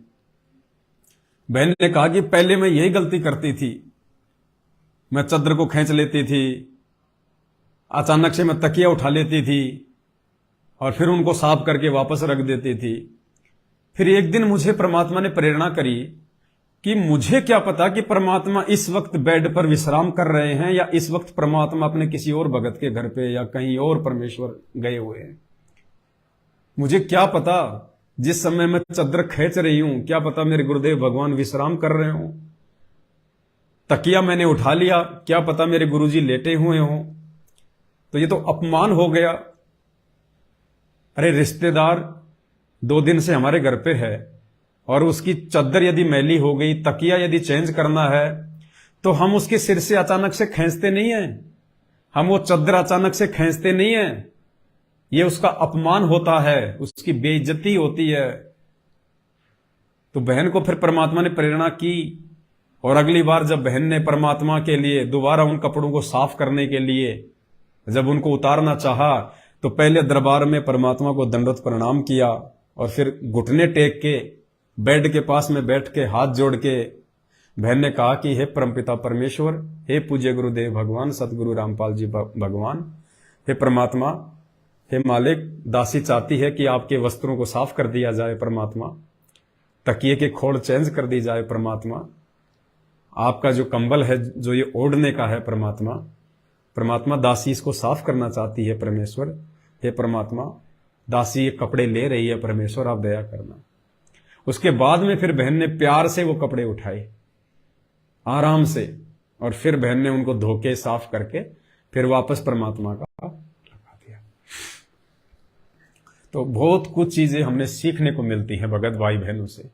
बहन ने कहा कि पहले मैं यही गलती करती थी, मैं चादर को खींच लेती थी, अचानक से मैं तकिया उठा लेती थी और फिर उनको साफ करके वापस रख देती थी। फिर एक दिन मुझे परमात्मा ने प्रेरणा करी कि मुझे क्या पता कि परमात्मा इस वक्त बेड पर विश्राम कर रहे हैं या इस वक्त परमात्मा अपने किसी और भगत के घर पे या कहीं और परमेश्वर गए हुए हैं। मुझे क्या पता जिस समय मैं चादर खींच रही हूं, क्या पता मेरे गुरुदेव भगवान विश्राम कर रहे हों। तकिया मैंने उठा लिया, क्या पता मेरे गुरुजी लेटे हुए हों। तो ये तो अपमान हो गया। अरे रिश्तेदार 2 दिन से हमारे घर पे है और उसकी चादर यदि मैली हो गई, तकिया यदि चेंज करना है, तो हम उसके सिर से अचानक से खींचते नहीं है, हम वो चादर अचानक से खींचते नहीं है। ये उसका अपमान होता है, उसकी बेइज्जती होती है। तो बहन को फिर परमात्मा ने प्रेरणा की, और अगली बार जब बहन ने परमात्मा के लिए दोबारा उन कपड़ों को साफ करने के लिए जब उनको उतारना चाहा, तो पहले दरबार में परमात्मा को दंडवत प्रणाम किया और फिर घुटने टेक के बेड के पास में बैठ के हाथ जोड़ के बहन ने कहा कि हे परमपिता परमेश्वर, हे पूज्य गुरुदेव भगवान, सतगुरु रामपाल जी भगवान, हे परमात्मा, हे मालिक, दासी चाहती है कि आपके वस्त्रों को साफ कर दिया जाए परमात्मा, तकिए के खोड़ चेंज कर दी जाए परमात्मा, आपका जो कंबल है जो ये ओढ़ने का है परमात्मा, परमात्मा दासी इसको साफ करना चाहती है परमेश्वर, हे परमात्मा, दासी ये कपड़े ले रही है परमेश्वर, आप दया करना। उसके बाद में फिर बहन ने प्यार से वो कपड़े उठाए आराम से, और फिर बहन ने उनको धो के साफ करके फिर वापस परमात्मा का लगा दिया। तो बहुत कुछ चीजें हमने सीखने को मिलती हैं भगत भाई बहनों से।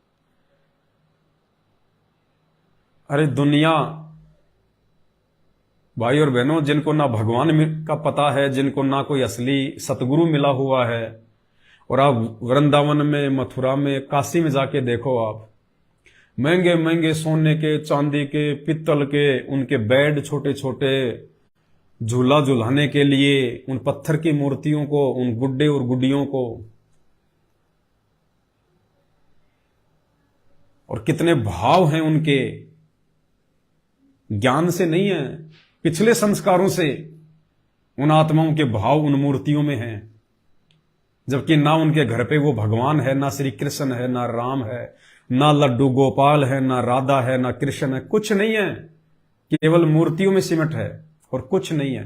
अरे दुनिया, भाई और बहनों, जिनको ना भगवान का पता है, जिनको ना कोई असली सतगुरु मिला हुआ है, और आप वृंदावन में, मथुरा में, काशी में जाके देखो, आप महंगे महंगे सोने के, चांदी के, पित्तल के उनके बेड, छोटे छोटे झूला झुलाने के लिए, उन पत्थर की मूर्तियों को, उन गुड्डे और गुड्डियों को, और कितने भाव हैं उनके, ज्ञान से नहीं है, पिछले संस्कारों से उन आत्माओं के भाव उन मूर्तियों में हैं। जबकि ना उनके घर पे वो भगवान है, ना श्री कृष्ण है, ना राम है, ना लड्डू गोपाल है, ना राधा है, ना कृष्ण है, कुछ नहीं है, केवल मूर्तियों में सिमट है और कुछ नहीं है।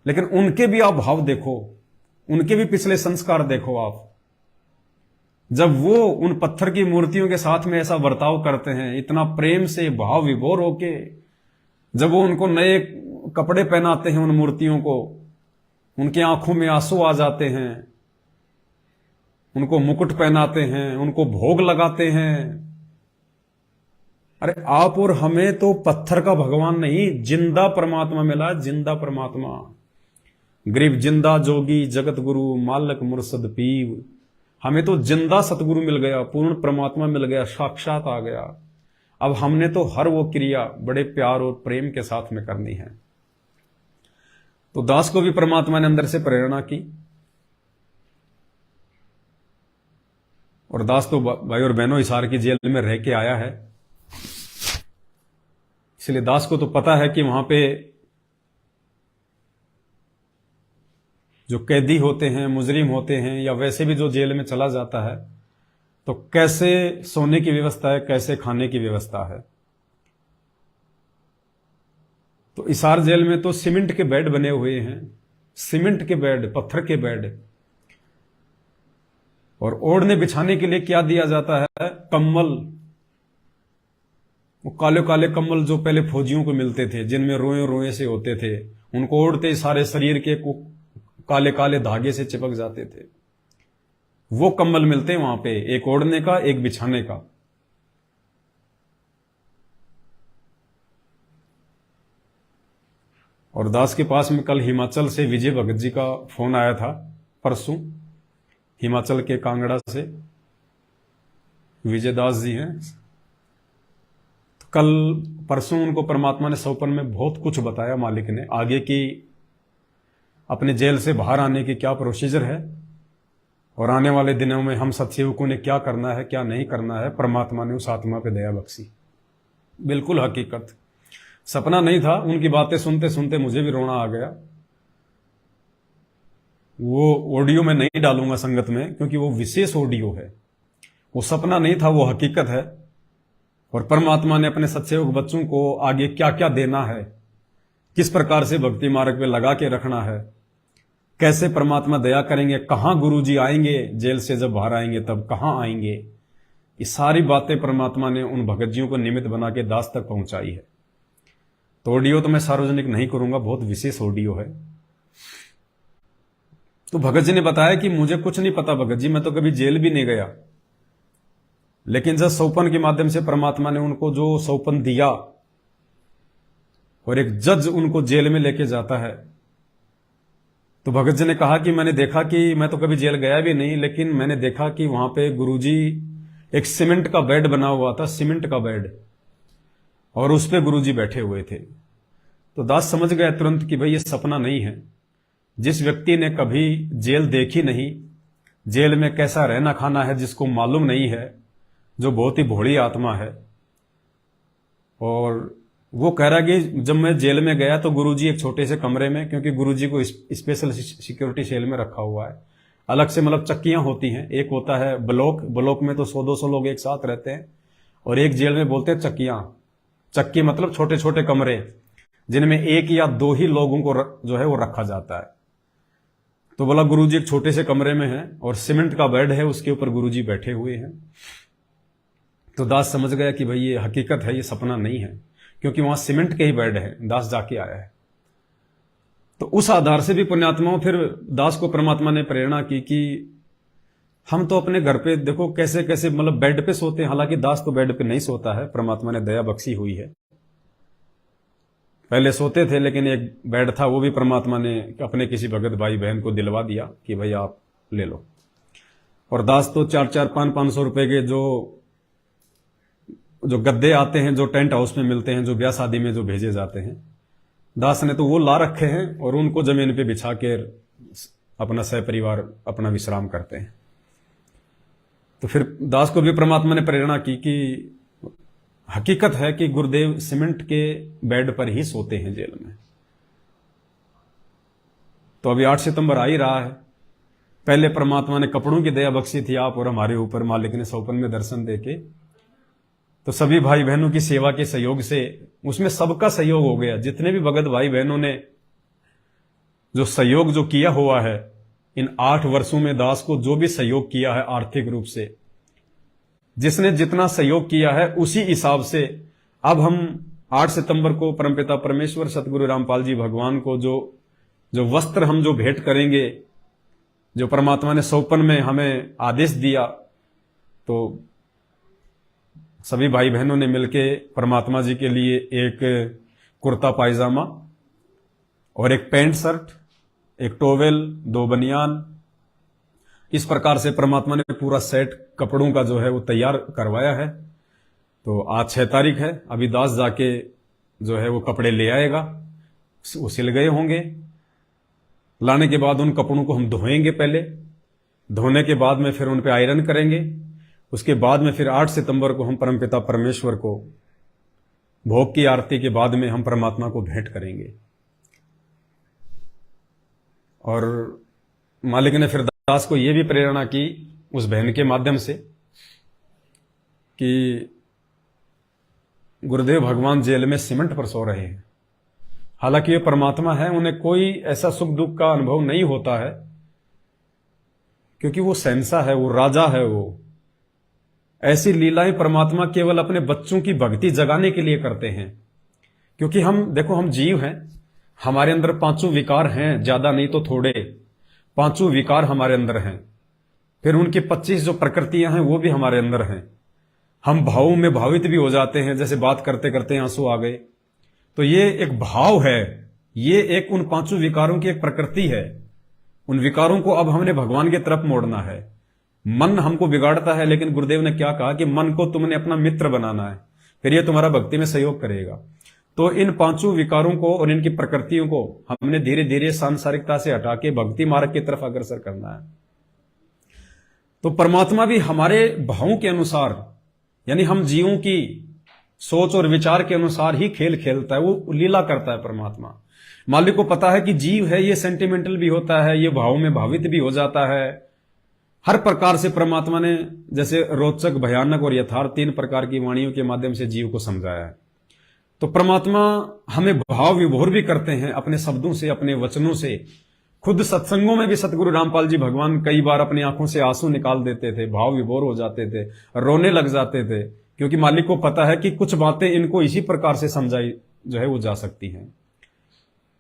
लेकिन उनके भी आप भाव देखो, उनके भी पिछले संस्कार देखो आप। जब वो उन पत्थर की मूर्तियों के साथ में ऐसा बर्ताव करते हैं, इतना प्रेम से भाव विभोर होके, जब वो उनको नए कपड़े पहनाते हैं उन मूर्तियों को, उनकी आंखों में आंसू आ जाते हैं, उनको मुकुट पहनाते हैं, उनको भोग लगाते हैं। अरे आप और हमें तो पत्थर का भगवान नहीं, जिंदा परमात्मा मिला, जिंदा परमात्मा। गरीब जिंदा जोगी जगत गुरु मालक मुर्शद पीव, हमें तो जिंदा सतगुरु मिल गया, पूर्ण परमात्मा मिल गया, साक्षात आ गया। अब हमने तो हर वो क्रिया बड़े प्यार और प्रेम के साथ में करनी है। तो दास को भी परमात्मा ने अंदर से प्रेरणा की, और दास तो भाई और बहनों हिसार की जेल में रह के आया है, इसलिए दास को तो पता है कि वहां पे जो कैदी होते हैं, मुजरिम होते हैं, या वैसे भी जो जेल में चला जाता है, तो कैसे सोने की व्यवस्था है, कैसे खाने की व्यवस्था है। तो इसार जेल में तो सीमेंट के बेड बने हुए हैं, सीमेंट के बेड, पत्थर के बेड, और ओढ़ने बिछाने के लिए क्या दिया जाता है, कम्बल। वो काले काले कम्बल जो पहले फौजियों को मिलते थे, जिनमें रोए रोए से होते थे, उनको ओढ़ते सारे शरीर के काले काले धागे से चिपक जाते थे, वो कम्बल मिलते हैं वहां पे, एक ओढ़ने का, एक बिछाने का। और दास के पास में कल हिमाचल से विजय भगत जी का फोन आया था, परसों, हिमाचल के कांगड़ा से विजय दास जी हैं। तो कल परसों उनको परमात्मा ने सौपन में बहुत कुछ बताया, मालिक ने, आगे की अपने जेल से बाहर आने की क्या प्रोसीजर है, और आने वाले दिनों में हम सत्सेवकों ने क्या करना है, क्या नहीं करना है। परमात्मा ने उस आत्मा पे दया बख्शी, बिल्कुल हकीकत, सपना नहीं था। उनकी बातें सुनते सुनते मुझे भी रोना आ गया। वो ऑडियो में नहीं डालूंगा संगत में, क्योंकि वो विशेष ऑडियो है, वो सपना नहीं था, वो हकीकत है। और परमात्मा ने अपने सत्सेवक बच्चों को आगे क्या क्या देना है, किस प्रकार से भक्ति मार्ग पे लगा के रखना है, कैसे परमात्मा दया करेंगे, कहां गुरु जी आएंगे, जेल से जब बाहर आएंगे तब कहां आएंगे, ये सारी बातें परमात्मा ने उन भगत जियों को निमित्त बना के दास तक पहुंचाई है। तो ऑडियो तो मैं सार्वजनिक नहीं करूंगा, बहुत विशेष ऑडियो है। तो भगत जी ने बताया कि मुझे कुछ नहीं पता भगत जी, मैं तो कभी जेल भी नहीं गया, लेकिन जब सौपन के माध्यम से परमात्मा ने उनको जो सौपन दिया, और एक जज उनको जेल में लेके जाता है, तो भगत जी ने कहा कि मैंने देखा कि मैं तो कभी जेल गया भी नहीं, लेकिन मैंने देखा कि वहां पे गुरुजी एक सीमेंट का बेड बना हुआ था, सीमेंट का बेड, और उस पे गुरुजी बैठे हुए थे। तो दास समझ गया तुरंत कि भाई ये सपना नहीं है। जिस व्यक्ति ने कभी जेल देखी नहीं, जेल में कैसा रहना खाना है जिसको मालूम नहीं है, जो बहुत ही भोली आत्मा है। और वो कह रहा कि जब मैं जेल में गया तो गुरुजी एक छोटे से कमरे में, क्योंकि गुरुजी को स्पेशल सिक्योरिटी सेल में रखा हुआ है, अलग से मतलब चक्कियां होती हैं, एक होता है ब्लॉक, ब्लॉक में तो 100-200 लोग एक साथ रहते हैं, और एक जेल में बोलते हैं चक्कियां। चक्की मतलब छोटे छोटे कमरे जिनमें एक या दो ही लोगों को जो है वो रखा जाता है। तो बोला गुरुजी एक छोटे से कमरे में है और सीमेंट का बेड है, उसके ऊपर गुरुजी बैठे हुए हैं। तो दास समझ गया कि भाई ये हकीकत है, ये सपना नहीं है, क्योंकि वहां सीमेंट के ही बेड है, दास जाके आया है। तो उस आधार से भी पुण्यात्माओं फिर दास को परमात्मा ने प्रेरणा की कि हम तो अपने घर पे देखो कैसे कैसे मतलब बेड पे सोते हैं, हालांकि दास तो बेड पे नहीं सोता है, परमात्मा ने दया बख्शी हुई है। पहले सोते थे लेकिन एक बेड था, वो भी परमात्मा ने अपने किसी भगत भाई बहन को दिलवा दिया कि भाई आप ले लो। और दास तो 400, 500 रुपए के जो गद्दे आते हैं, जो टेंट हाउस में मिलते हैं, जो ब्याह शादी में जो भेजे जाते हैं, दास ने तो वो ला रखे हैं और उनको जमीन पे बिछा के अपना सहपरिवार अपना विश्राम करते हैं। तो फिर दास को भी परमात्मा ने प्रेरणा की कि हकीकत है कि गुरुदेव सीमेंट के बेड पर ही सोते हैं जेल में। तो अभी 8 सितंबर आ ही रहा है। पहले परमात्मा ने कपड़ों की दया बख्शी थी आप और हमारे ऊपर, मालिक ने सौपन में दर्शन देके, तो सभी भाई बहनों की सेवा के सहयोग से उसमें सबका सहयोग हो गया। जितने भी भगत भाई बहनों ने जो सहयोग जो किया हुआ है इन 8 वर्षों में, दास को जो भी सहयोग किया है आर्थिक रूप से, जिसने जितना सहयोग किया है उसी हिसाब से अब हम 8 सितंबर को परमपिता परमेश्वर सतगुरु रामपाल जी भगवान को जो वस्त्र हम जो भेंट करेंगे, जो परमात्मा ने सौपन में हमें आदेश दिया, तो सभी भाई बहनों ने मिलके परमात्मा जी के लिए एक कुर्ता पायजामा और एक पैंट शर्ट, एक टोवेल, 2 बनियान, इस प्रकार से परमात्मा ने पूरा सेट कपड़ों का जो है वो तैयार करवाया है। तो आज 6 तारीख है, अभी दास जाके जो है वो कपड़े ले आएगा, वो सिल गए होंगे। लाने के बाद उन कपड़ों को हम धोएंगे, पहले धोने के बाद में फिर उन पे आयरन करेंगे, उसके बाद में फिर 8 सितंबर को हम परमपिता परमेश्वर को भोग की आरती के बाद में हम परमात्मा को भेंट करेंगे। और मालिक ने फिर दास को यह भी प्रेरणा की उस बहन के माध्यम से कि गुरुदेव भगवान जेल में सीमेंट पर सो रहे हैं। हालांकि ये परमात्मा है, उन्हें कोई ऐसा सुख दुख का अनुभव नहीं होता है, क्योंकि वो शहंशाह है, वो राजा है। वो ऐसी लीलाएं परमात्मा केवल अपने बच्चों की भक्ति जगाने के लिए करते हैं। क्योंकि हम देखो, हम जीव हैं, हमारे अंदर 5 विकार हैं, ज्यादा नहीं तो थोड़े 5 विकार हमारे अंदर हैं। फिर उनकी 25 जो प्रकृतियां हैं वो भी हमारे अंदर हैं। हम भावों में भावित भी हो जाते हैं, जैसे बात करते करते आंसू आ गए, तो ये एक भाव है, ये एक उन 5 विकारों की एक प्रकृति है। उन विकारों को अब हमने भगवान की तरफ मोड़ना है। मन हमको बिगाड़ता है, लेकिन गुरुदेव ने क्या कहा कि मन को तुमने अपना मित्र बनाना है, फिर ये तुम्हारा भक्ति में सहयोग करेगा। तो इन 5 विकारों को और इनकी प्रकृतियों को हमने धीरे धीरे सांसारिकता से हटा के भक्ति मार्ग की तरफ अग्रसर करना है। तो परमात्मा भी हमारे भावों के अनुसार, यानी हम जीवों की सोच और विचार के अनुसार ही खेल खेलता है, वो लीला करता है परमात्मा। मालिक को पता है कि जीव है, ये सेंटिमेंटल भी होता है, ये भावों में भावित भी हो जाता है। हर प्रकार से परमात्मा ने जैसे रोचक, भयानक और यथार्थ 3 प्रकार की वाणियों के माध्यम से जीव को समझाया है। तो परमात्मा हमें भाव विभोर भी करते हैं अपने शब्दों से, अपने वचनों से। खुद सत्संगों में भी सतगुरु रामपाल जी भगवान कई बार अपनी आंखों से आंसू निकाल देते थे, भाव विभोर हो जाते थे, रोने लग जाते थे, क्योंकि मालिक को पता है कि कुछ बातें इनको इसी प्रकार से समझाई जो है वो जा सकती हैं।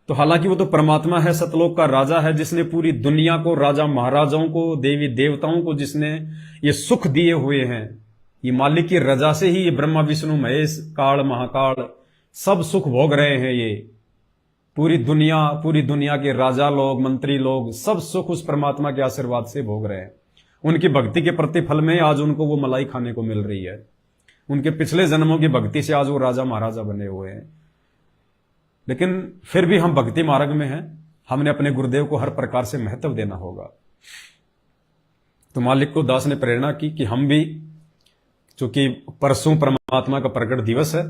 तो हालांकि वो तो परमात्मा है, सतलोक का राजा है, जिसने पूरी दुनिया को, राजा महाराजाओं को, देवी देवताओं को जिसने ये सुख दिए हुए हैं। ये मालिक की रजा से ही ये ब्रह्मा विष्णु महेश काल महाकाल सब सुख भोग रहे हैं। ये पूरी दुनिया के राजा लोग, मंत्री लोग सब सुख उस परमात्मा के आशीर्वाद से भोग रहे हैं। उनकी भक्ति के प्रतिफल में आज उनको वो मलाई खाने को मिल रही है। उनके पिछले जन्मों की भक्ति से आज वो राजा महाराजा बने हुए हैं। लेकिन फिर भी हम भक्ति मार्ग में हैं, हमने अपने गुरुदेव को हर प्रकार से महत्व देना होगा। तो मालिक को दास ने प्रेरणा की कि हम भी चूंकि परसों परमात्मा का प्रकट दिवस है,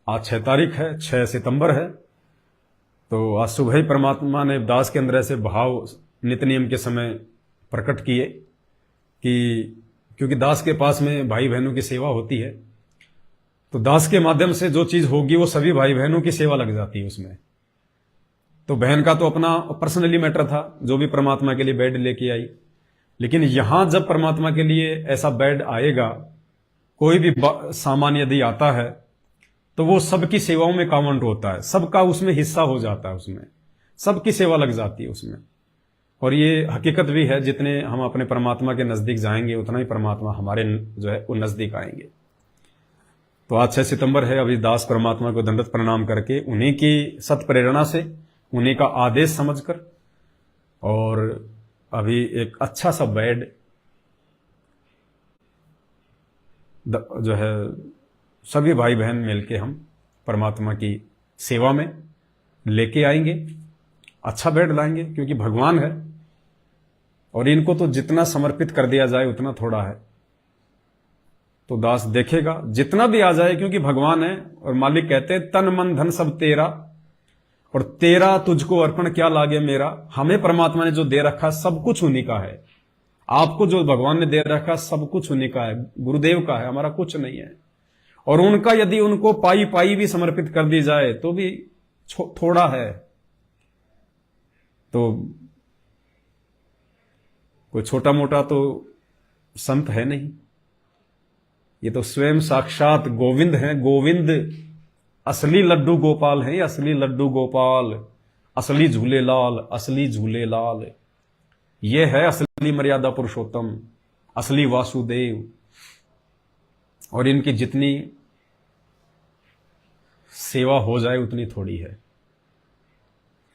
आज 6 तारीख है, 6 सितंबर है, तो आज सुबह ही परमात्मा ने दास के अंदर ऐसे भाव नित्य नियम के समय प्रकट किए कि क्योंकि दास के पास में भाई बहनों की सेवा होती है, तो दास के माध्यम से जो चीज होगी वो सभी भाई बहनों की सेवा लग जाती है उसमें। तो बहन का तो अपना पर्सनली मैटर था, जो भी परमात्मा के लिए बेड लेके आई, लेकिन यहां जब परमात्मा के लिए ऐसा बेड आएगा, कोई भी सामान यदि आता है तो वो सबकी सेवाओं में काउंट होता है, सबका उसमें हिस्सा हो जाता है, उसमें सबकी सेवा लग जाती है उसमें। और ये हकीकत भी है, जितने हम अपने परमात्मा के नजदीक जाएंगे उतना ही परमात्मा हमारे जो है वो नजदीक आएंगे। तो आज 6 सितंबर है, अभी दास परमात्मा को दंडवत प्रणाम करके उन्हीं की सत प्रेरणा से, उन्हीं का आदेश समझकर, और अभी एक अच्छा सा बेड जो है सभी भाई बहन मिलके हम परमात्मा की सेवा में लेके आएंगे, अच्छा बेड लाएंगे, क्योंकि भगवान है और इनको तो जितना समर्पित कर दिया जाए उतना थोड़ा है। तो दास देखेगा जितना भी आ जाए, क्योंकि भगवान है और मालिक कहते हैं तन मन धन सब तेरा, और तेरा तुझको अर्पण क्या लागे मेरा। हमें परमात्मा ने जो दे रखा सब कुछ उन्हीं का है, आपको जो भगवान ने दे रखा सब कुछ उन्हीं का है, गुरुदेव का है, हमारा कुछ नहीं है। और उनका यदि उनको पाई पाई भी समर्पित कर दी जाए तो भी थोड़ा है। तो कोई छोटा मोटा तो संत है नहीं, ये तो स्वयं साक्षात गोविंद हैं। गोविंद असली लड्डू गोपाल हैं, असली लड्डू गोपाल, असली झूले लाल, असली झूले लाल। ये है असली मर्यादा पुरुषोत्तम, असली वासुदेव। और इनकी जितनी सेवा हो जाए उतनी थोड़ी है।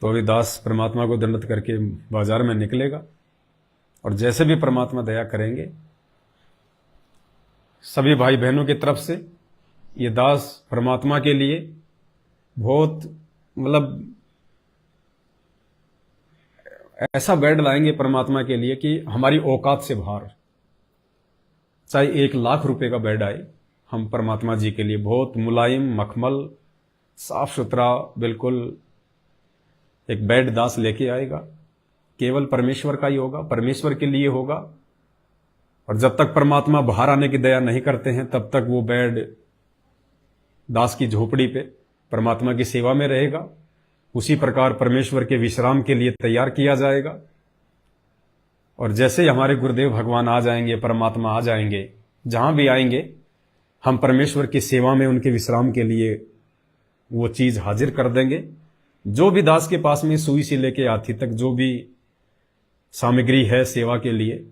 तो अभी दास परमात्मा को दंडवत करके बाजार में निकलेगा, और जैसे भी परमात्मा दया करेंगे सभी भाई बहनों की तरफ से ये दास परमात्मा के लिए बहुत मतलब ऐसा बेड लाएंगे परमात्मा के लिए कि हमारी औकात से बाहर, चाहे 1 लाख रुपए का बेड आए, हम परमात्मा जी के लिए बहुत मुलायम, मखमल, साफ सुथरा बिल्कुल एक बेड दास लेके आएगा। केवल परमेश्वर का ही होगा, परमेश्वर के लिए होगा। और जब तक परमात्मा बाहर आने की दया नहीं करते हैं तब तक वो बेड दास की झोपड़ी पे परमात्मा की सेवा में रहेगा। उसी प्रकार परमेश्वर के विश्राम के लिए तैयार किया जाएगा। और जैसे ही हमारे गुरुदेव भगवान आ जाएंगे, परमात्मा आ जाएंगे, जहां भी आएंगे हम परमेश्वर की सेवा में उनके विश्राम के लिए वो चीज हाजिर कर देंगे। जो भी दास के पास में सुई से लेके हाथी तक जो भी सामग्री है सेवा के लिए,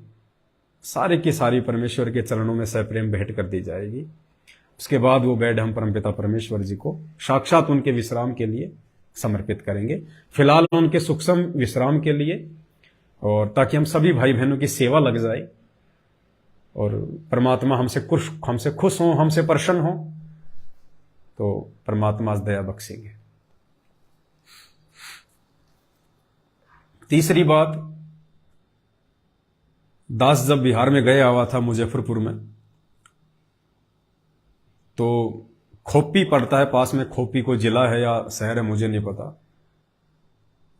सारे की सारी परमेश्वर के चरणों में सप्रेम भेंट कर दी जाएगी। उसके बाद वो बेड हम परमपिता परमेश्वर जी को साक्षात उनके विश्राम के लिए समर्पित करेंगे, फिलहाल उनके सूक्ष्म विश्राम के लिए, और ताकि हम सभी भाई बहनों की सेवा लग जाए और परमात्मा हमसे खुश हो, हमसे प्रसन्न हो, तो परमात्मा दया बख्शेंगे। तीसरी बात, दास जब बिहार में गया हुआ था मुजफ्फरपुर में, तो खोपी पड़ता है पास में, खोपी को जिला है या शहर है मुझे नहीं पता।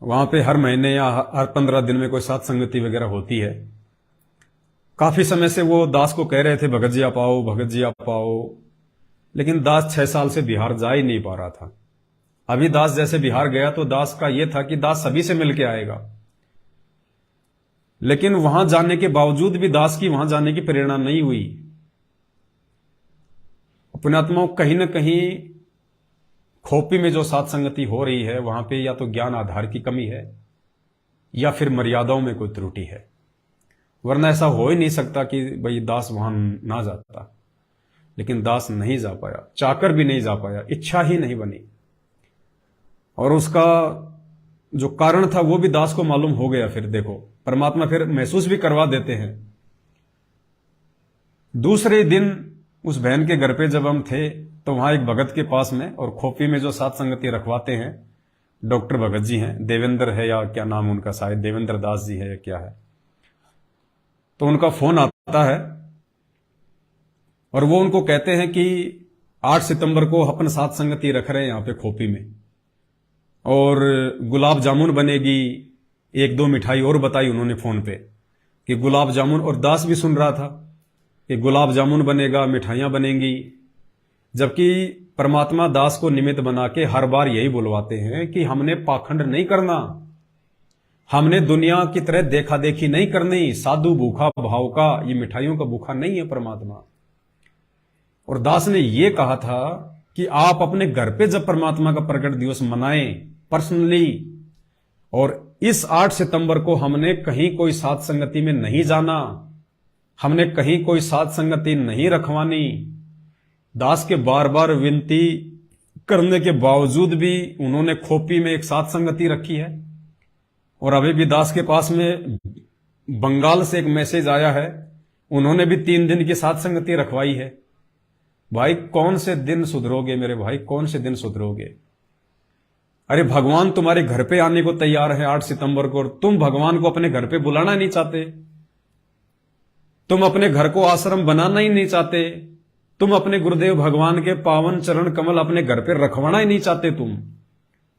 वहां पे हर महीने या हर 15 दिन में कोई सात संगति वगैरह होती है। काफी समय से वो दास को कह रहे थे भगत जी आप आओ, भगत जी आप आओ, लेकिन दास 6 साल से बिहार जा ही नहीं पा रहा था। अभी दास जैसे बिहार गया तो दास का यह था कि दास सभी से मिलके आएगा, लेकिन वहां जाने के बावजूद भी दास की वहां जाने की प्रेरणा नहीं हुई। पुण्यात्माओं, कहीं ना कहीं खोपी में जो सात संगति हो रही है वहां पे या तो ज्ञान आधार की कमी है या फिर मर्यादाओं में कोई त्रुटि है, वरना ऐसा हो ही नहीं सकता कि भाई दास वहां ना जाता। लेकिन दास नहीं जा पाया, चाहकर भी नहीं जा पाया, इच्छा ही नहीं बनी। और उसका जो कारण था वो भी दास को मालूम हो गया। फिर देखो, परमात्मा फिर महसूस भी करवा देते हैं। दूसरे दिन उस बहन के घर पे जब हम थे तो वहां एक भगत के पास में, और खोपी में जो सात संगति रखवाते हैं डॉक्टर भगत जी हैं, देवेंद्र है या क्या नाम उनका, शायद देवेंद्र दास जी है या क्या है। तो उनका फोन आता है और वो उनको कहते हैं कि 8 सितंबर को अपन सात संगति रख रहे हैं यहां पे खोपी में, और गुलाब जामुन बनेगी, एक दो मिठाई और बताई उन्होंने फोन पे कि गुलाब जामुन, और दास भी सुन रहा था कि गुलाब जामुन बनेगा, मिठाइयां बनेंगी। जबकि परमात्मा दास को निमित्त बना के हर बार यही बुलवाते हैं कि हमने पाखंड नहीं करना, हमने दुनिया की तरह देखा देखी नहीं करनी, साधु भूखा भाव का, ये मिठाइयों का भूखा नहीं है परमात्मा। और दास ने यह कहा था कि आप अपने घर पे जब परमात्मा का प्रकट दिवस मनाएं पर्सनली, और इस 8 सितंबर को हमने कहीं कोई साथ संगति में नहीं जाना, हमने कहीं कोई साथ संगति नहीं रखवानी। दास के बार बार विनती करने के बावजूद भी उन्होंने खोपी में एक साथ संगति रखी है। और अभी भी दास के पास में बंगाल से एक मैसेज आया है, उन्होंने भी 3 दिन की साथ संगति रखवाई है। भाई कौन से दिन सुधरोगे मेरे भाई, कौन से दिन सुधरोगे? अरे भगवान तुम्हारे घर पे आने को तैयार है 8 सितंबर को, और तुम भगवान को अपने घर पे बुलाना नहीं चाहते, तुम अपने घर को आश्रम बनाना ही नहीं चाहते, तुम अपने गुरुदेव भगवान के पावन चरण कमल अपने घर पे रखवाना ही नहीं चाहते। तुम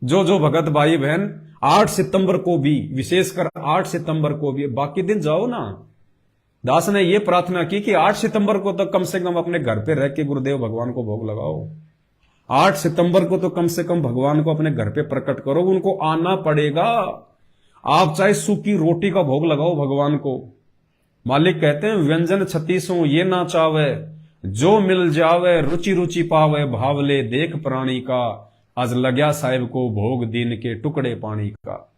जो भगत भाई बहन 8 सितंबर को भी, विशेषकर 8 सितंबर को भी, बाकी दिन जाओ ना। दास ने यह प्रार्थना की कि 8 सितंबर को तो कम से कम अपने घर पे रह के गुरुदेव भगवान को भोग लगाओ। 8 सितंबर को तो कम से कम भगवान को अपने घर पे प्रकट करो, उनको आना पड़ेगा। आप चाहे सूखी रोटी का भोग लगाओ भगवान को। मालिक कहते हैं व्यंजन 36 ये ना चावे, जो मिल जावे रुचि रुचि पावे, भावले देख प्राणी का, आज लग्या साहिब को भोग दीन के टुकड़े पानी का।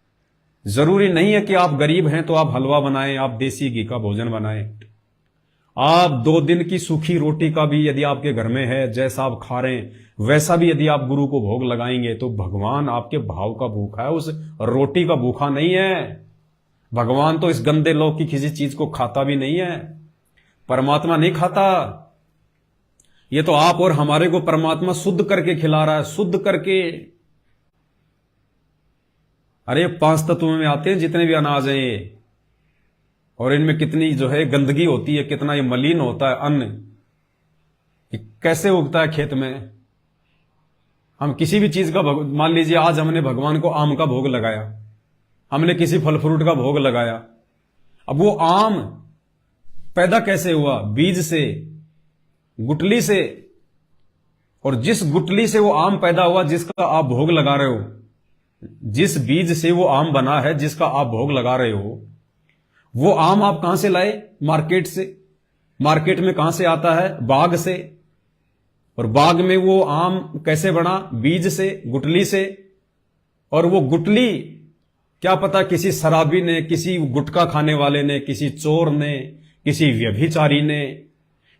जरूरी नहीं है कि आप गरीब हैं तो आप हलवा बनाएं, आप देसी घी का भोजन बनाएं। आप 2 दिन की सूखी रोटी का भी यदि आपके घर में है, जैसा आप खा रहे हैं वैसा भी यदि आप गुरु को भोग लगाएंगे तो भगवान आपके भाव का भूखा है, उस रोटी का भूखा नहीं है। भगवान तो इस गंदे लोग की किसी चीज को खाता भी नहीं है, परमात्मा नहीं खाता। ये तो आप और हमारे को परमात्मा शुद्ध करके खिला रहा है, शुद्ध करके। अरे 5 तत्वों में आते हैं जितने भी अनाज हैं ये, और इनमें कितनी जो है गंदगी होती है, कितना ये मलिन होता है अन्न। ये कैसे उगता है खेत में? हम किसी भी चीज का, मान लीजिए आज हमने भगवान को आम का भोग लगाया, हमने किसी फल फ्रूट का भोग लगाया, अब वो आम पैदा कैसे हुआ? बीज से, गुटली से। और जिस गुटली से वो आम पैदा हुआ जिसका आप भोग लगा रहे हो, जिस बीज से वो आम बना है जिसका आप भोग लगा रहे हो, वो आम आप कहां से लाए? मार्केट से। मार्केट में कहां से आता है? बाग से। और बाग में वो आम कैसे बना? बीज से, गुटली से। और वो गुटली क्या पता किसी शराबी ने, किसी गुटखा खाने वाले ने, किसी चोर ने, किसी व्यभिचारी ने,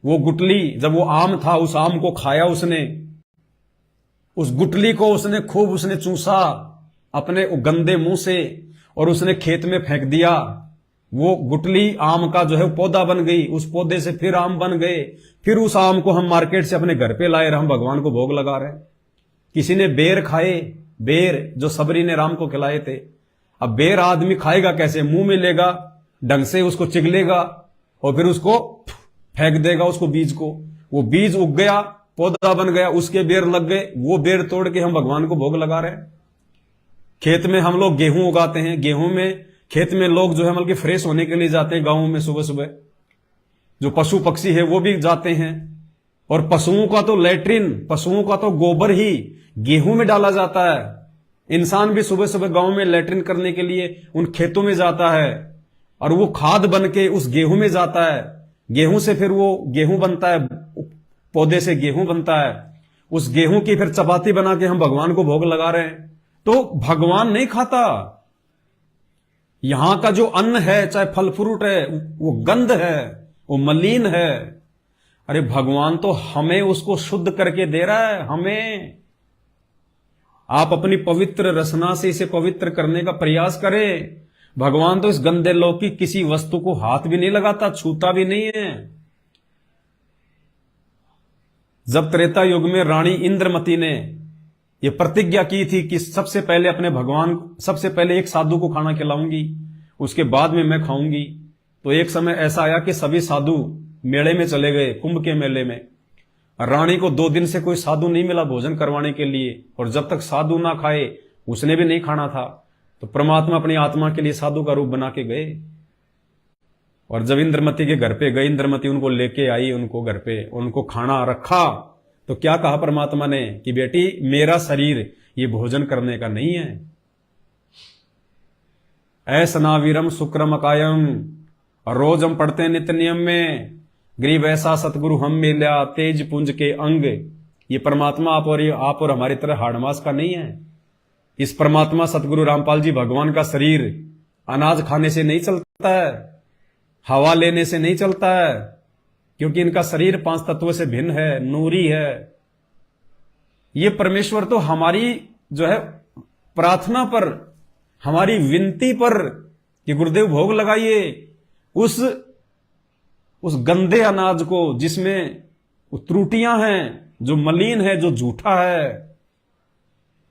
वो गुटली जब वो आम था उस आम को खाया उसने, उस गुटली को उसने खूब उसने चूसा अपने गंदे मुंह से, और उसने खेत में फेंक दिया। वो गुटली आम का जो है पौधा बन गई, उस पौधे से फिर आम बन गए, फिर उस आम को हम मार्केट से अपने घर पे लाए, हम भगवान को भोग लगा रहे हैं। किसी ने बेर खाए, बेर जो सबरी ने राम को खिलाए थे। अब बेर आदमी खाएगा कैसे? मुंह में लेगा, ढंग से उसको चिगलेगा और फिर उसको फेंक देगा, उसको बीज को। वो बीज उग गया, पौधा बन गया, उसके बेर लग गए, वो बेर तोड़ के हम भगवान को भोग लगा रहे हैं। खेत में हम लोग गेहूं उगाते हैं, गेहूं में खेत में लोग जो है मतलब कि फ्रेश होने के लिए जाते हैं गांवों में सुबह सुबह। जो पशु पक्षी है वो भी जाते हैं, और पशुओं का तो लैट्रिन, पशुओं का तो गोबर ही गेहूं में डाला जाता है। इंसान भी सुबह सुबह गांव में लैट्रिन करने के लिए उन खेतों में जाता है, और वो खाद बन के उस गेहूं में जाता है। गेहूं से फिर वो गेहूं बनता है, पौधे से गेहूं बनता है, उस गेहूं की फिर चपाती बना के हम भगवान को भोग लगा रहे हैं। तो भगवान नहीं खाता। यहां का जो अन्न है, चाहे फल फ्रूट है, वो गंध है, वो मलिन है। अरे भगवान तो हमें उसको शुद्ध करके दे रहा है, हमें। आप अपनी पवित्र रसना से इसे पवित्र करने का प्रयास करें। भगवान तो इस गंदे लोक की किसी वस्तु को हाथ भी नहीं लगाता, छूता भी नहीं है। जब त्रेता युग में रानी इंद्रमती ने यह प्रतिज्ञा की थी कि सबसे पहले अपने भगवान, सबसे पहले एक साधु को खाना खिलाऊंगी, उसके बाद में मैं खाऊंगी, तो एक समय ऐसा आया कि सभी साधु मेले में चले गए, कुंभ के मेले में। रानी को 2 दिन से कोई साधु नहीं मिला भोजन करवाने के लिए, और जब तक साधु ना खाए उसने भी नहीं खाना था। तो परमात्मा अपनी आत्मा के लिए साधु का रूप बना के गए, और जब इंद्रमती के घर पे गए, इंद्रमती उनको लेके आई, उनको घर पे उनको खाना रखा, तो क्या कहा परमात्मा ने कि बेटी मेरा शरीर ये भोजन करने का नहीं है। ऐसनावीरम शुक्रम अकायम, रोज हम पढ़ते हैं नित्य नियम में, गरीब ऐसा सतगुरु हम मिला तेज पुंज के अंग। ये परमात्मा आप और हमारी तरह हाड़मास का नहीं है। इस परमात्मा सतगुरु रामपाल जी भगवान का शरीर अनाज खाने से नहीं चलता है, हवा लेने से नहीं चलता है, क्योंकि इनका शरीर 5 तत्वों से भिन्न है, नूरी है। ये परमेश्वर तो हमारी जो है प्रार्थना पर, हमारी विनती पर कि गुरुदेव भोग लगाइए, उस गंदे अनाज को जिसमें त्रुटियां हैं, जो मलिन है, जो झूठा है,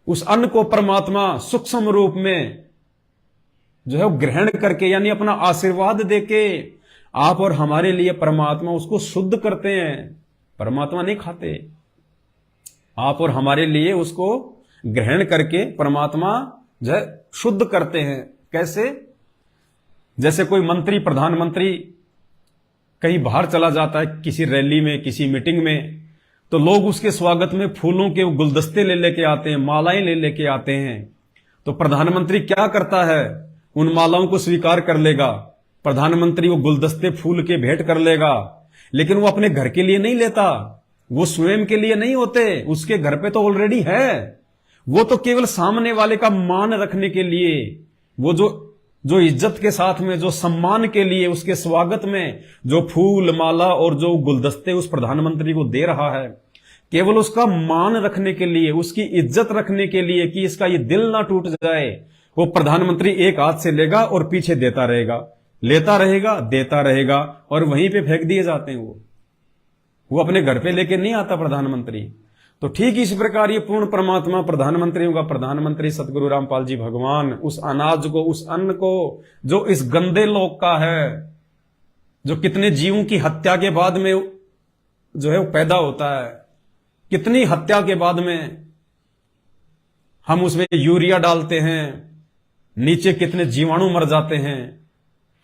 उस अन्न को परमात्मा सूक्ष्म रूप में जो है वो ग्रहण करके, यानी अपना आशीर्वाद देके आप और हमारे लिए परमात्मा उसको शुद्ध करते हैं। परमात्मा नहीं खाते, आप और हमारे लिए उसको ग्रहण करके परमात्मा जो है शुद्ध करते हैं। कैसे? जैसे कोई मंत्री, प्रधानमंत्री कहीं बाहर चला जाता है किसी रैली में, किसी मीटिंग में, तो लोग उसके स्वागत में फूलों के गुलदस्ते ले लेके आते हैं, मालाएं ले लेके आते हैं। तो प्रधानमंत्री क्या करता है? उन मालाओं को स्वीकार कर लेगा, प्रधानमंत्री वो गुलदस्ते फूल के भेंट कर लेगा, लेकिन वो अपने घर के लिए नहीं लेता, वो स्वयं के लिए नहीं होते, उसके घर पे तो ऑलरेडी है। वो तो केवल सामने वाले का मान रखने के लिए, वो जो इज्जत के साथ में, जो सम्मान के लिए उसके स्वागत में जो फूल माला और जो गुलदस्ते उस प्रधानमंत्री को दे रहा है, केवल उसका मान रखने के लिए, उसकी इज्जत रखने के लिए कि इसका ये दिल ना टूट जाए, वो प्रधानमंत्री एक हाथ से लेगा और पीछे देता रहेगा, लेता रहेगा, देता रहेगा, और वहीं पे फेंक दिए जाते हैं। वो अपने घर पे लेके नहीं आता प्रधानमंत्री। तो ठीक इस प्रकार ये पूर्ण परमात्मा, प्रधानमंत्रियों का प्रधानमंत्री सतगुरु रामपाल जी भगवान, उस अनाज को, उस अन्न को जो इस गंदे लोक का है, जो कितने जीवों की हत्या के बाद में जो है वो पैदा होता है, कितनी हत्या के बाद में हम उसमें यूरिया डालते हैं, नीचे कितने जीवाणु मर जाते हैं,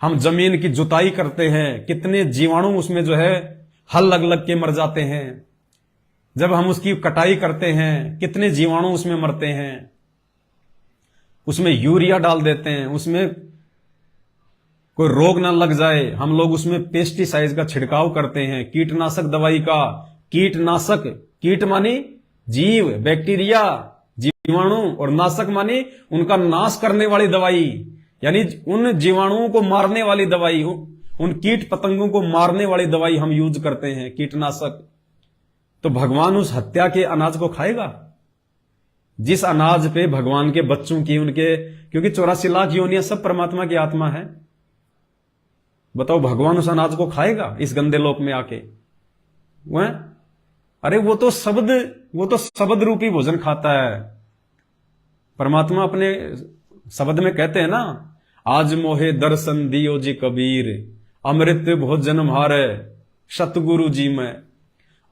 हम जमीन की जुताई करते हैं, कितने जीवाणु उसमें जो है हल लग लग के मर जाते हैं, जब हम उसकी कटाई करते हैं कितने जीवाणु उसमें मरते हैं, उसमें यूरिया डाल देते हैं, उसमें कोई रोग ना लग जाए हम लोग उसमें पेस्टिसाइड का छिड़काव करते हैं, कीटनाशक दवाई का, कीटनाशक, कीट मानी जीव, बैक्टीरिया, जीवाणु, और नाशक मानी उनका नाश करने वाली दवाई, यानी उन जीवाणुओं को मारने वाली दवाई, उन कीट पतंगों को मारने वाली दवाई हम यूज करते हैं, कीटनाशक। तो भगवान उस हत्या के अनाज को खाएगा? जिस अनाज पे भगवान के बच्चों की, उनके, क्योंकि 84 लाख योनियां सब परमात्मा की आत्मा है, बताओ भगवान उस अनाज को खाएगा इस गंदे लोक में आके? वह अरे वो तो शब्द रूपी भोजन खाता है। परमात्मा अपने शब्द में कहते हैं ना, आज मोहे दर्शन दियो जी कबीर, अमृत भोजन म्हारे सतगुरु जी में,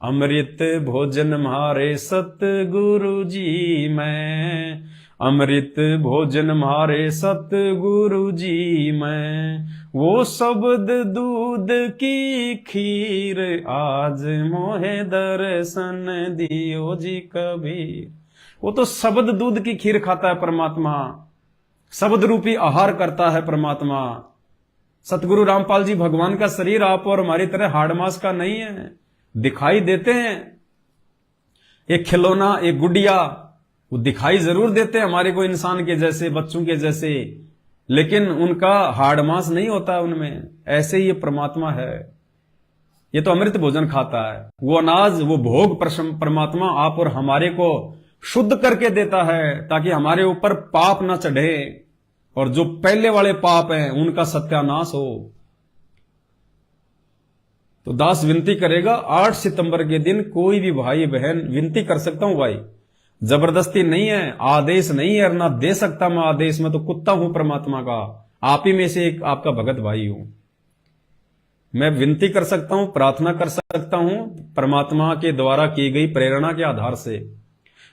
अमृत भोजन म्हारे सतगुरु जी में, अमृत भोजन म्हारे सतगुरु जी में, वो शब्द दूध की खीर, आज मोहे दर्शन दियो जी कबीर। वो तो शब्द दूध की खीर खाता है परमात्मा, शब्द रूपी आहार करता है परमात्मा। सतगुरु रामपाल जी भगवान का शरीर आप और हमारी तरह हाड़ मांस का नहीं है। दिखाई देते हैं, एक खिलौना, एक गुड़िया, वो दिखाई जरूर देते हैं हमारे को इंसान के जैसे, बच्चों के जैसे, लेकिन उनका हाड़ मांस नहीं होता उनमें। ऐसे ही ये परमात्मा है, ये तो अमृत भोजन खाता है। वो अनाज, वो भोग परमात्मा आप और हमारे को शुद्ध करके देता है, ताकि हमारे ऊपर पाप ना चढ़े और जो पहले वाले पाप हैं उनका सत्यानाश हो। तो दास विनती करेगा, 8 सितंबर के दिन कोई भी भाई बहन, विनती कर सकता हूं भाई, जबरदस्ती नहीं है, आदेश नहीं है, और ना दे सकता मैं आदेश, मैं तो कुत्ता हूं परमात्मा का, आप ही में से एक आपका भगत भाई हूं। मैं विनती कर सकता हूं, प्रार्थना कर सकता हूं परमात्मा के द्वारा की गई प्रेरणा के आधार से।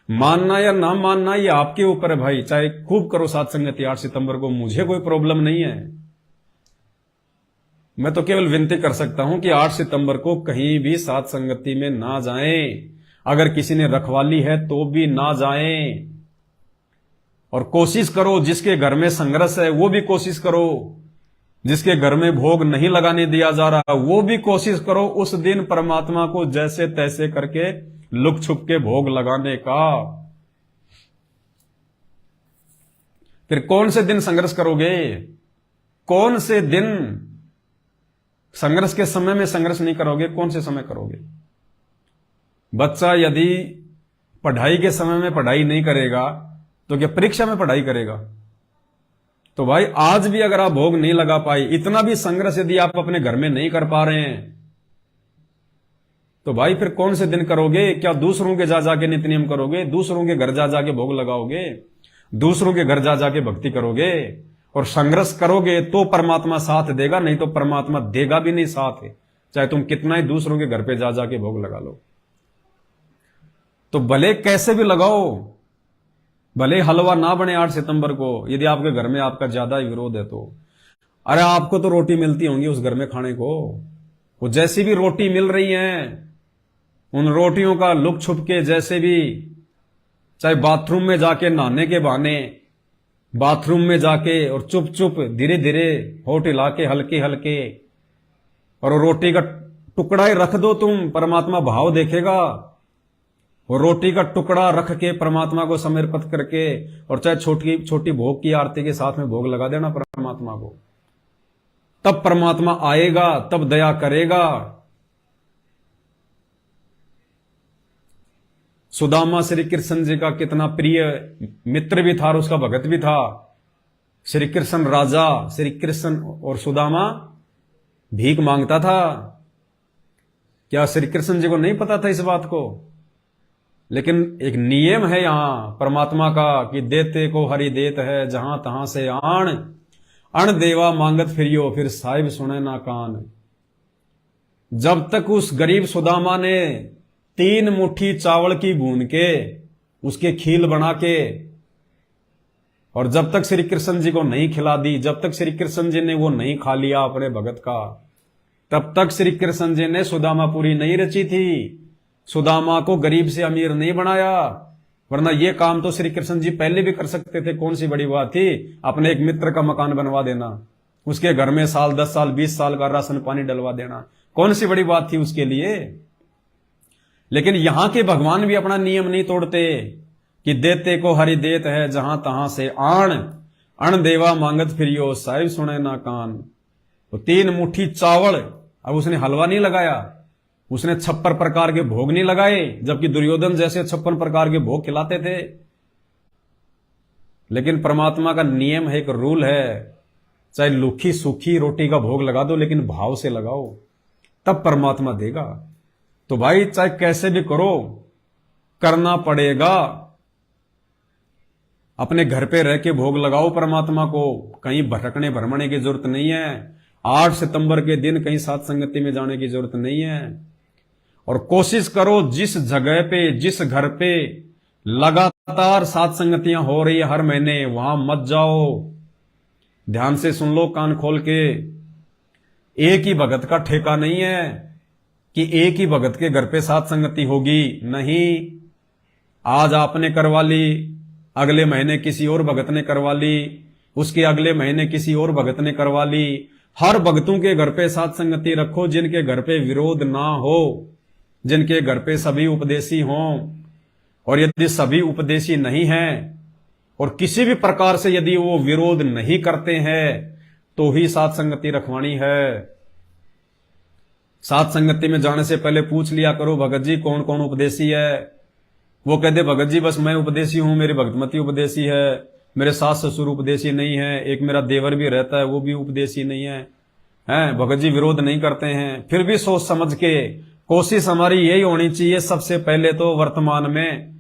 मानना या ना मानना ये आपके ऊपर है भाई, चाहे खूब करो साथ संगति 8 सितंबर को, मुझे कोई प्रॉब्लम नहीं है। मैं तो केवल विनती कर सकता हूं कि 8 सितंबर को कहीं भी साथ संगति में ना जाएं। अगर किसी ने रखवाली है तो भी ना जाएं, और कोशिश करो जिसके घर में संघर्ष है वो भी कोशिश करो, जिसके घर में भोग नहीं लगाने दिया जा रहा वो भी कोशिश करो उस दिन परमात्मा को जैसे तैसे करके लुक छुप के भोग लगाने का। फिर कौन से दिन संघर्ष करोगे? कौन से दिन संघर्ष के समय में संघर्ष नहीं करोगे? कौन से समय करोगे? बच्चा यदि पढ़ाई के समय में पढ़ाई नहीं करेगा तो क्या परीक्षा में पढ़ाई करेगा? तो भाई आज भी अगर आप भोग नहीं लगा पाए, इतना भी संघर्ष यदि आप अपने घर में नहीं कर पा रहे हैं, तो भाई फिर कौन से दिन करोगे? क्या दूसरों के जा जाके नित्य नियम करोगे? दूसरों के घर जा जाके भोग लगाओगे? दूसरों के घर जा जाके भक्ति करोगे? और संघर्ष करोगे तो परमात्मा साथ देगा, नहीं तो परमात्मा देगा भी नहीं साथ है, चाहे तुम कितना ही दूसरों के घर पे जा जाके भोग लगा लो। तो भले कैसे भी लगाओ, भले हलवा ना बने 8 सितंबर को, यदि आपके घर में आपका ज्यादा विरोध है तो। अरे आपको तो रोटी मिलती होंगी उस घर में खाने को, वो जैसी भी रोटी मिल रही है उन रोटियों का लुक छुप के, जैसे भी, चाहे बाथरूम में जाके नहाने के बहाने बाथरूम में जाके और चुप चुप धीरे धीरे होठ हिला के हल्के हल्के, और रोटी का टुकड़ा ही रख दो तुम, परमात्मा भाव देखेगा। और रोटी का टुकड़ा रख के परमात्मा को समर्पित करके, और चाहे छोटी छोटी भोग की आरती के साथ में भोग लगा देना परमात्मा को, तब परमात्मा आएगा, तब दया करेगा। सुदामा श्री कृष्ण जी का कितना प्रिय मित्र भी था और उसका भगत भी था। श्री कृष्ण राजा, श्री कृष्ण और सुदामा भीख मांगता था। क्या श्री कृष्ण जी को नहीं पता था इस बात को? लेकिन एक नियम है यहां परमात्मा का कि देते को हरि देत है, जहां तहां से आण अण देवा मांगत फिरियो, फिर साहिब सुने ना कान। जब तक उस गरीब सुदामा ने 3 मुट्ठी चावल की भून के उसके खील बना के, और जब तक श्री कृष्ण जी को नहीं खिला दी, जब तक श्री कृष्ण जी ने वो नहीं खा लिया अपने भगत का, तब तक श्री कृष्ण जी ने सुदामापुरी नहीं रची थी। सुदामा को गरीब से अमीर नहीं बनाया, वरना ये काम तो श्री कृष्ण जी पहले भी कर सकते थे। कौन सी बड़ी बात थी अपने एक मित्र का मकान बनवा देना, उसके घर में साल 10 साल 20 साल का राशन पानी डलवा देना, कौन सी बड़ी बात थी उसके लिए? लेकिन यहां के भगवान भी अपना नियम नहीं तोड़ते कि देते को हरि देत है, जहां तहां से आण अण देवा मांगत फिरियो, साहिब सुने ना कान। तो 3 मुट्ठी चावल, अब उसने हलवा नहीं लगाया, उसने 56 प्रकार के भोग नहीं लगाए, जबकि दुर्योधन जैसे 56 प्रकार के भोग खिलाते थे। लेकिन परमात्मा का नियम है, एक रूल है, चाहे लूखी सूखी रोटी का भोग लगा दो, लेकिन भाव से लगाओ, तब परमात्मा देगा। तो भाई चाहे कैसे भी करो, करना पड़ेगा। अपने घर पे रह के भोग लगाओ परमात्मा को, कहीं भटकने भरमने की जरूरत नहीं है। 8 सितंबर के दिन कहीं साथ संगति में जाने की जरूरत नहीं है। और कोशिश करो जिस जगह पे, जिस घर पे लगातार साथ संगतियां हो रही है हर महीने, वहां मत जाओ। ध्यान से सुन लो कान खोल के, एक ही भगत का ठेका नहीं है कि एक ही भगत के घर पे साथ संगति होगी, नहीं। आज आपने करवा ली, अगले महीने किसी और भगत ने करवा ली, उसके अगले महीने किसी और भगत ने करवा ली। हर भगतों के घर पे साथ संगति रखो जिनके घर पे विरोध ना हो, जिनके घर पे सभी उपदेशी हों। और यदि सभी उपदेशी नहीं हैं और किसी भी प्रकार से यदि वो विरोध नहीं करते हैं, तो ही साथ संगति रखवानी है। साथ संगति में जाने से पहले पूछ लिया करो, भगत जी कौन कौन उपदेशी है? वो कहते भगत जी बस मैं उपदेशी हूं, मेरी भगतमती उपदेशी है, मेरे सास ससुर उपदेशी नहीं है, एक मेरा देवर भी रहता है वो भी उपदेशी नहीं है, हैं भगत जी विरोध नहीं करते हैं। फिर भी सोच समझ के कोशिश हमारी यही होनी चाहिए सबसे पहले तो वर्तमान में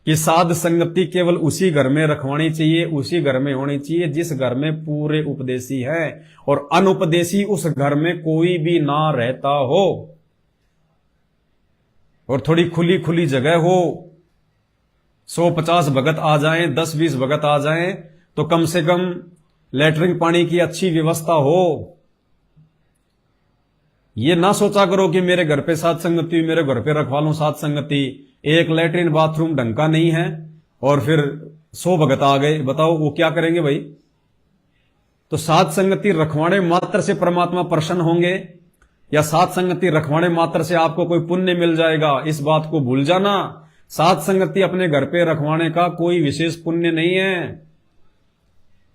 कि साध संगति केवल उसी घर में रखवानी चाहिए, उसी घर में होनी चाहिए जिस घर में पूरे उपदेशी हैं और अनुपदेशी उस घर में कोई भी ना रहता हो, और थोड़ी खुली खुली जगह हो। 150 भगत आ जाएं, 10-20 भगत आ जाएं, तो कम से कम लैट्रिन पानी की अच्छी व्यवस्था हो। ये ना सोचा करो कि मेरे घर पे साध संगति, मेरे घर पे रखवा लो साध संगति, एक लैट्रिन बाथरूम ढंग का नहीं है और फिर 100 भगत आ गए, बताओ वो क्या करेंगे भाई। तो साध संगति रखवाने मात्र से परमात्मा प्रसन्न होंगे या साध संगति रखवाने मात्र से आपको कोई पुण्य मिल जाएगा, इस बात को भूल जाना। साध संगति अपने घर पे रखवाने का कोई विशेष पुण्य नहीं है।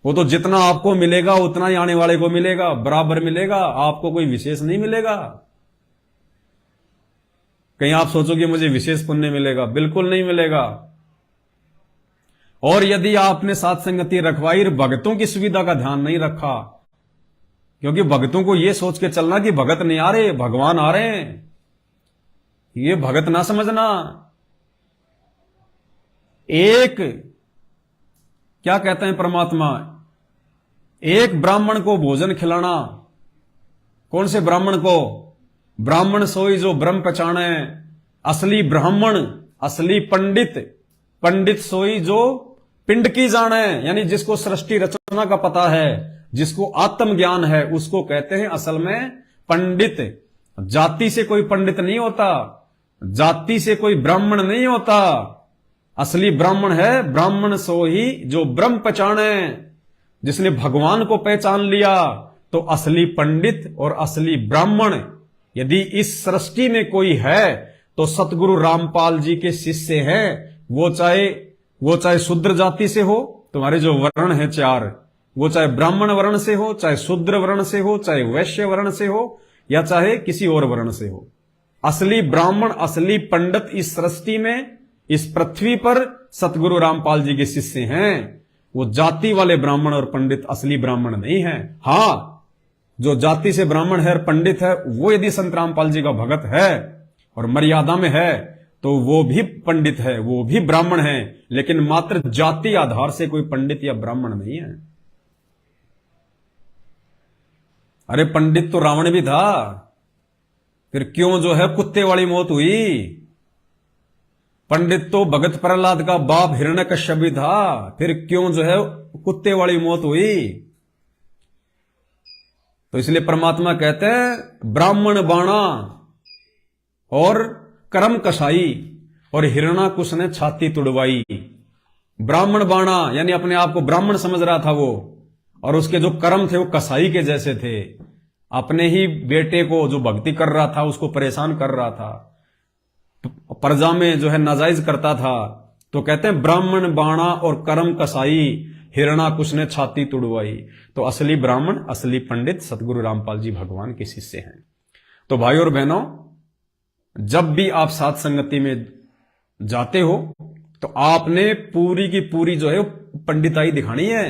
वो तो जितना आपको मिलेगा उतना ही आने वाले को मिलेगा, बराबर मिलेगा, आपको कोई विशेष नहीं मिलेगा। कहीं आप सोचोगे मुझे विशेष पुण्य मिलेगा, बिल्कुल नहीं मिलेगा। और यदि आपने साध संगति रखवाई, भगतों की सुविधा का ध्यान नहीं रखा, क्योंकि भगतों को यह सोच के चलना कि भगत नहीं आ रहे, भगवान आ रहे हैं, ये भगत ना समझना। एक क्या कहते हैं परमात्मा, एक ब्राह्मण को भोजन खिलाना। कौन से ब्राह्मण को? ब्राह्मण सोई जो ब्रह्म पहचाने, असली ब्राह्मण, असली पंडित। पंडित सोई जो पिंड की जाने, यानी जिसको सृष्टि रचना का पता है, जिसको आत्म ज्ञान है, उसको कहते हैं असल में पंडित। जाति से कोई पंडित नहीं होता, जाति से कोई ब्राह्मण नहीं होता। असली ब्राह्मण है ब्राह्मण सोई जो ब्रह्म पहचाने, जिसने भगवान को पहचान लिया, तो असली पंडित और असली ब्राह्मण। यदि इस सृष्टि में कोई है तो सतगुरु रामपाल जी के शिष्य हैं। वो चाहे शूद्र जाति से हो, तुम्हारे जो वर्ण है 4, वो चाहे ब्राह्मण वर्ण से हो, चाहे शूद्र वर्ण से हो, चाहे वैश्य वर्ण से हो, या चाहे किसी और वर्ण से हो। असली ब्राह्मण, असली पंडित इस सृष्टि में, इस पृथ्वी पर सतगुरु रामपाल जी के शिष्य हैं। वो जाति वाले ब्राह्मण और पंडित असली ब्राह्मण नहीं है। हां, जो जाति से ब्राह्मण है और पंडित है, वो यदि संत रामपाल जी का भगत है और मर्यादा में है, तो वो भी पंडित है, वो भी ब्राह्मण है, लेकिन मात्र जाति आधार से कोई पंडित या ब्राह्मण नहीं है। अरे पंडित तो रावण भी था, फिर क्यों जो है कुत्ते वाली मौत हुई? पंडित तो भगत प्रहलाद का बाप हिरण्यकश्यप भी था, फिर क्यों जो है कुत्ते वाली मौत हुई? तो इसलिए परमात्मा कहते हैं ब्राह्मण बाणा और कर्म कसाई, और हिरण्याकुश ने छाती तुड़वाई। ब्राह्मण बाणा यानी अपने आप को ब्राह्मण समझ रहा था वो, और उसके जो कर्म थे वो कसाई के जैसे थे। अपने ही बेटे को जो भक्ति कर रहा था उसको परेशान कर रहा था, प्रजा में जो है नाजायज करता था। तो कहते हैं ब्राह्मण बाणा और कर्म कसाई, हिरण्याकुश ने छाती तुड़वाई। तो असली ब्राह्मण, असली पंडित सतगुरु रामपाल जी भगवान के शिष्य हैं। तो भाई और बहनों, जब भी आप साध संगति में जाते हो तो आपने पूरी की पूरी जो है पंडिताई दिखानी है,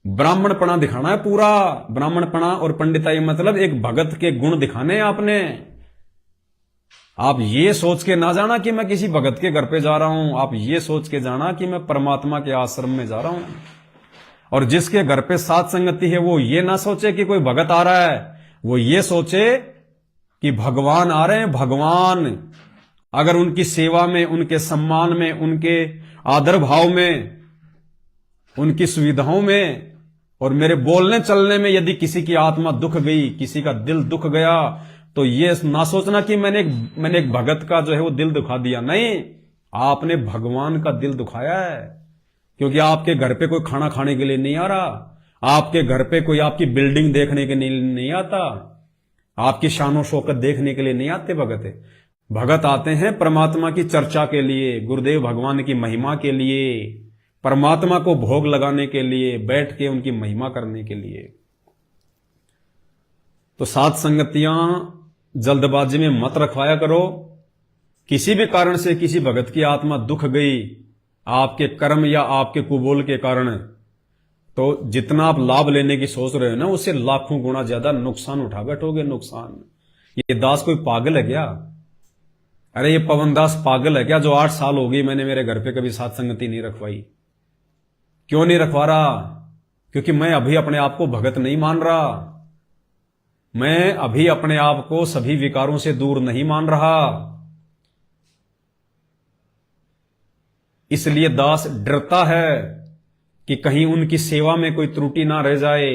ब्राह्मणपना दिखाना है पूरा। ब्राह्मणपना और पंडिताई मतलब एक भगत के गुण दिखाने हैं आपने। आप ये सोच के ना जाना कि मैं किसी भगत के घर पे जा रहा हूं, आप ये सोच के जाना कि मैं परमात्मा के आश्रम में जा रहा हूं। और जिसके घर पे साध संगति है वो ये ना सोचे कि कोई भगत आ रहा है, वो ये सोचे कि भगवान आ रहे हैं। भगवान अगर उनकी सेवा में, उनके सम्मान में, उनके आदर भाव में, उनकी सुविधाओं में और मेरे बोलने चलने में यदि किसी की आत्मा दुख गई, किसी का दिल दुख गया, तो ये ना सोचना कि मैंने एक भगत का जो है वो दिल दुखा दिया। नहीं, आपने भगवान का दिल दुखाया है, क्योंकि आपके घर पे कोई खाना खाने के लिए नहीं आ रहा, आपके घर पे कोई आपकी बिल्डिंग देखने के लिए नहीं आता, आपकी शानो शौकत देखने के लिए नहीं आते भगत। भगत आते हैं परमात्मा की चर्चा के लिए, गुरुदेव भगवान की महिमा के लिए, परमात्मा को भोग लगाने के लिए, बैठ के उनकी महिमा करने के लिए। तो साध संगतियां जल्दबाजी में मत रखवाया करो। किसी भी कारण से किसी भगत की आत्मा दुख गई आपके कर्म या आपके कुबोल के कारण, तो जितना आप लाभ लेने की सोच रहे हो ना, उससे लाखों गुना ज्यादा नुकसान उठा बैठोगे। नुकसान। ये दास कोई पागल है क्या? अरे ये पवनदास पागल है क्या, जो 8 साल हो गई मैंने मेरे घर पे कभी साथ संगति नहीं रखवाई। क्यों नहीं रखवा रहा? क्योंकि मैं अभी अपने आप को भगत नहीं मान रहा, मैं अभी अपने आप को सभी विकारों से दूर नहीं मान रहा। इसलिए दास डरता है कि कहीं उनकी सेवा में कोई त्रुटि ना रह जाए,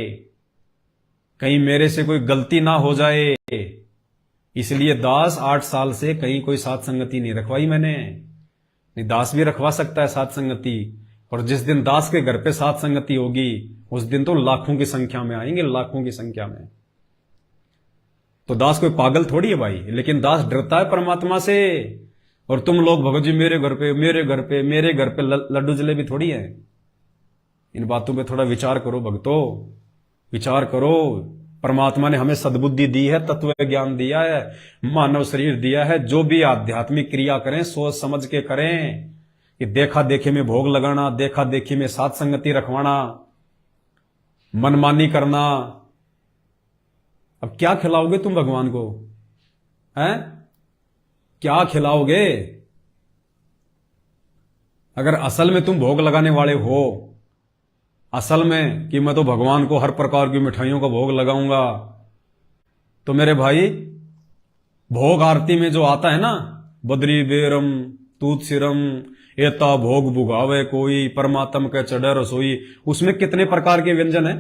कहीं मेरे से कोई गलती ना हो जाए। इसलिए दास 8 साल से कहीं कोई साथ संगति नहीं रखवाई मैंने। नहीं, दास भी रखवा सकता है साथ संगति, और जिस दिन दास के घर पे साथ संगति होगी उस दिन तो लाखों की संख्या में आएंगे, लाखों की संख्या में। तो दास कोई पागल थोड़ी है भाई, लेकिन दास डरता है परमात्मा से। और तुम लोग भगत जी मेरे घर पे मेरे घर पे मेरे घर पे लड्डू जलेबी थोड़ी है। इन बातों पे थोड़ा विचार करो भक्तों, विचार करो। परमात्मा ने हमें सद्बुद्धि दी है, तत्व ज्ञान दिया है, मानव शरीर दिया है। जो भी आध्यात्मिक क्रिया करें सोच समझ के करें। कि देखा देखी में भोग लगाना, देखा देखी में साथ संगति रखवाना, मनमानी करना। अब क्या खिलाओगे तुम भगवान को? हैं? क्या खिलाओगे? अगर असल में तुम भोग लगाने वाले हो, असल में कि मैं तो भगवान को हर प्रकार की मिठाइयों का भोग लगाऊंगा, तो मेरे भाई भोग आरती में जो आता है ना, बद्री बेरम तूत सिरम एता भोग भुगावे कोई, परमात्म के चढ़े रसोई, उसमें कितने प्रकार के व्यंजन है?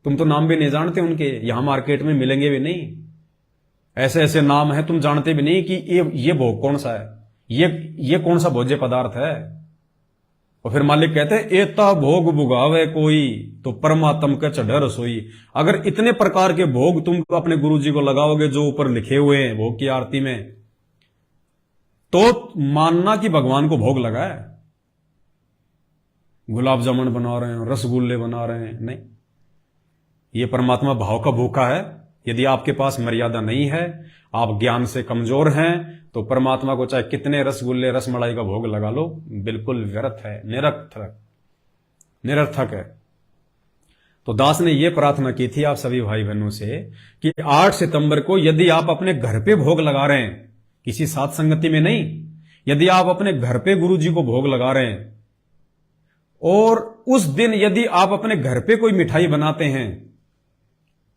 तुम तो नाम भी नहीं जानते उनके, यहां मार्केट में मिलेंगे भी नहीं। ऐसे ऐसे नाम है तुम जानते भी नहीं कि ये भोग कौन सा है, ये कौन सा भोज्य पदार्थ है। और फिर मालिक कहते हैं एता भोग भुगावे कोई, तो परमात्म के चढ़े रसोई। अगर इतने प्रकार के भोग तुम अपने गुरु जी को लगाओगे जो ऊपर लिखे हुए हैं भोग की आरती में, तो मानना कि भगवान को भोग लगा है। गुलाब जामुन बना रहे हैं, रसगुल्ले बना रहे हैं, नहीं, ये परमात्मा भाव का भूखा है। यदि आपके पास मर्यादा नहीं है, आप ज्ञान से कमजोर हैं, तो परमात्मा को चाहे कितने रसगुल्ले रसमलाई का भोग लगा लो, बिल्कुल व्यर्थ है, निरर्थक निरर्थक है। तो दास ने यह प्रार्थना की थी आप सभी भाई बहनों से कि 8 सितंबर को यदि आप अपने घर पे भोग लगा रहे हैं, किसी साथ संगति में नहीं, यदि आप अपने घर पे गुरु जी को भोग लगा रहे हैं, और उस दिन यदि आप अपने घर पे कोई मिठाई बनाते हैं,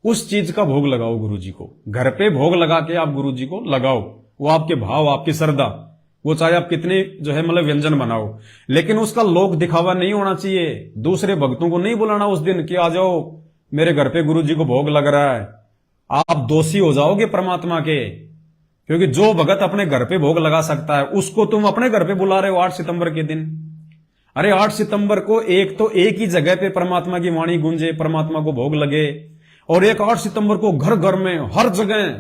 उस चीज का भोग लगाओ गुरु जी को। घर पे भोग लगा के आप गुरु जी को लगाओ, वो आपके भाव, आपकी श्रद्धा, वो चाहे आप कितने जो है मतलब व्यंजन बनाओ, लेकिन उसका लोक दिखावा नहीं होना चाहिए। दूसरे भक्तों को नहीं बुलाना उस दिन कि आ जाओ मेरे घर पे गुरु जी को भोग लग रहा है। आप दोषी हो जाओगे परमात्मा के, क्योंकि जो भगत अपने घर पे भोग लगा सकता है उसको तुम अपने घर पे बुला रहे हो 8 सितंबर के दिन। अरे 8 सितंबर को एक ही जगह पे परमात्मा की वाणी गूंजे, परमात्मा को भोग लगे, और एक 8 सितंबर को घर घर में हर जगह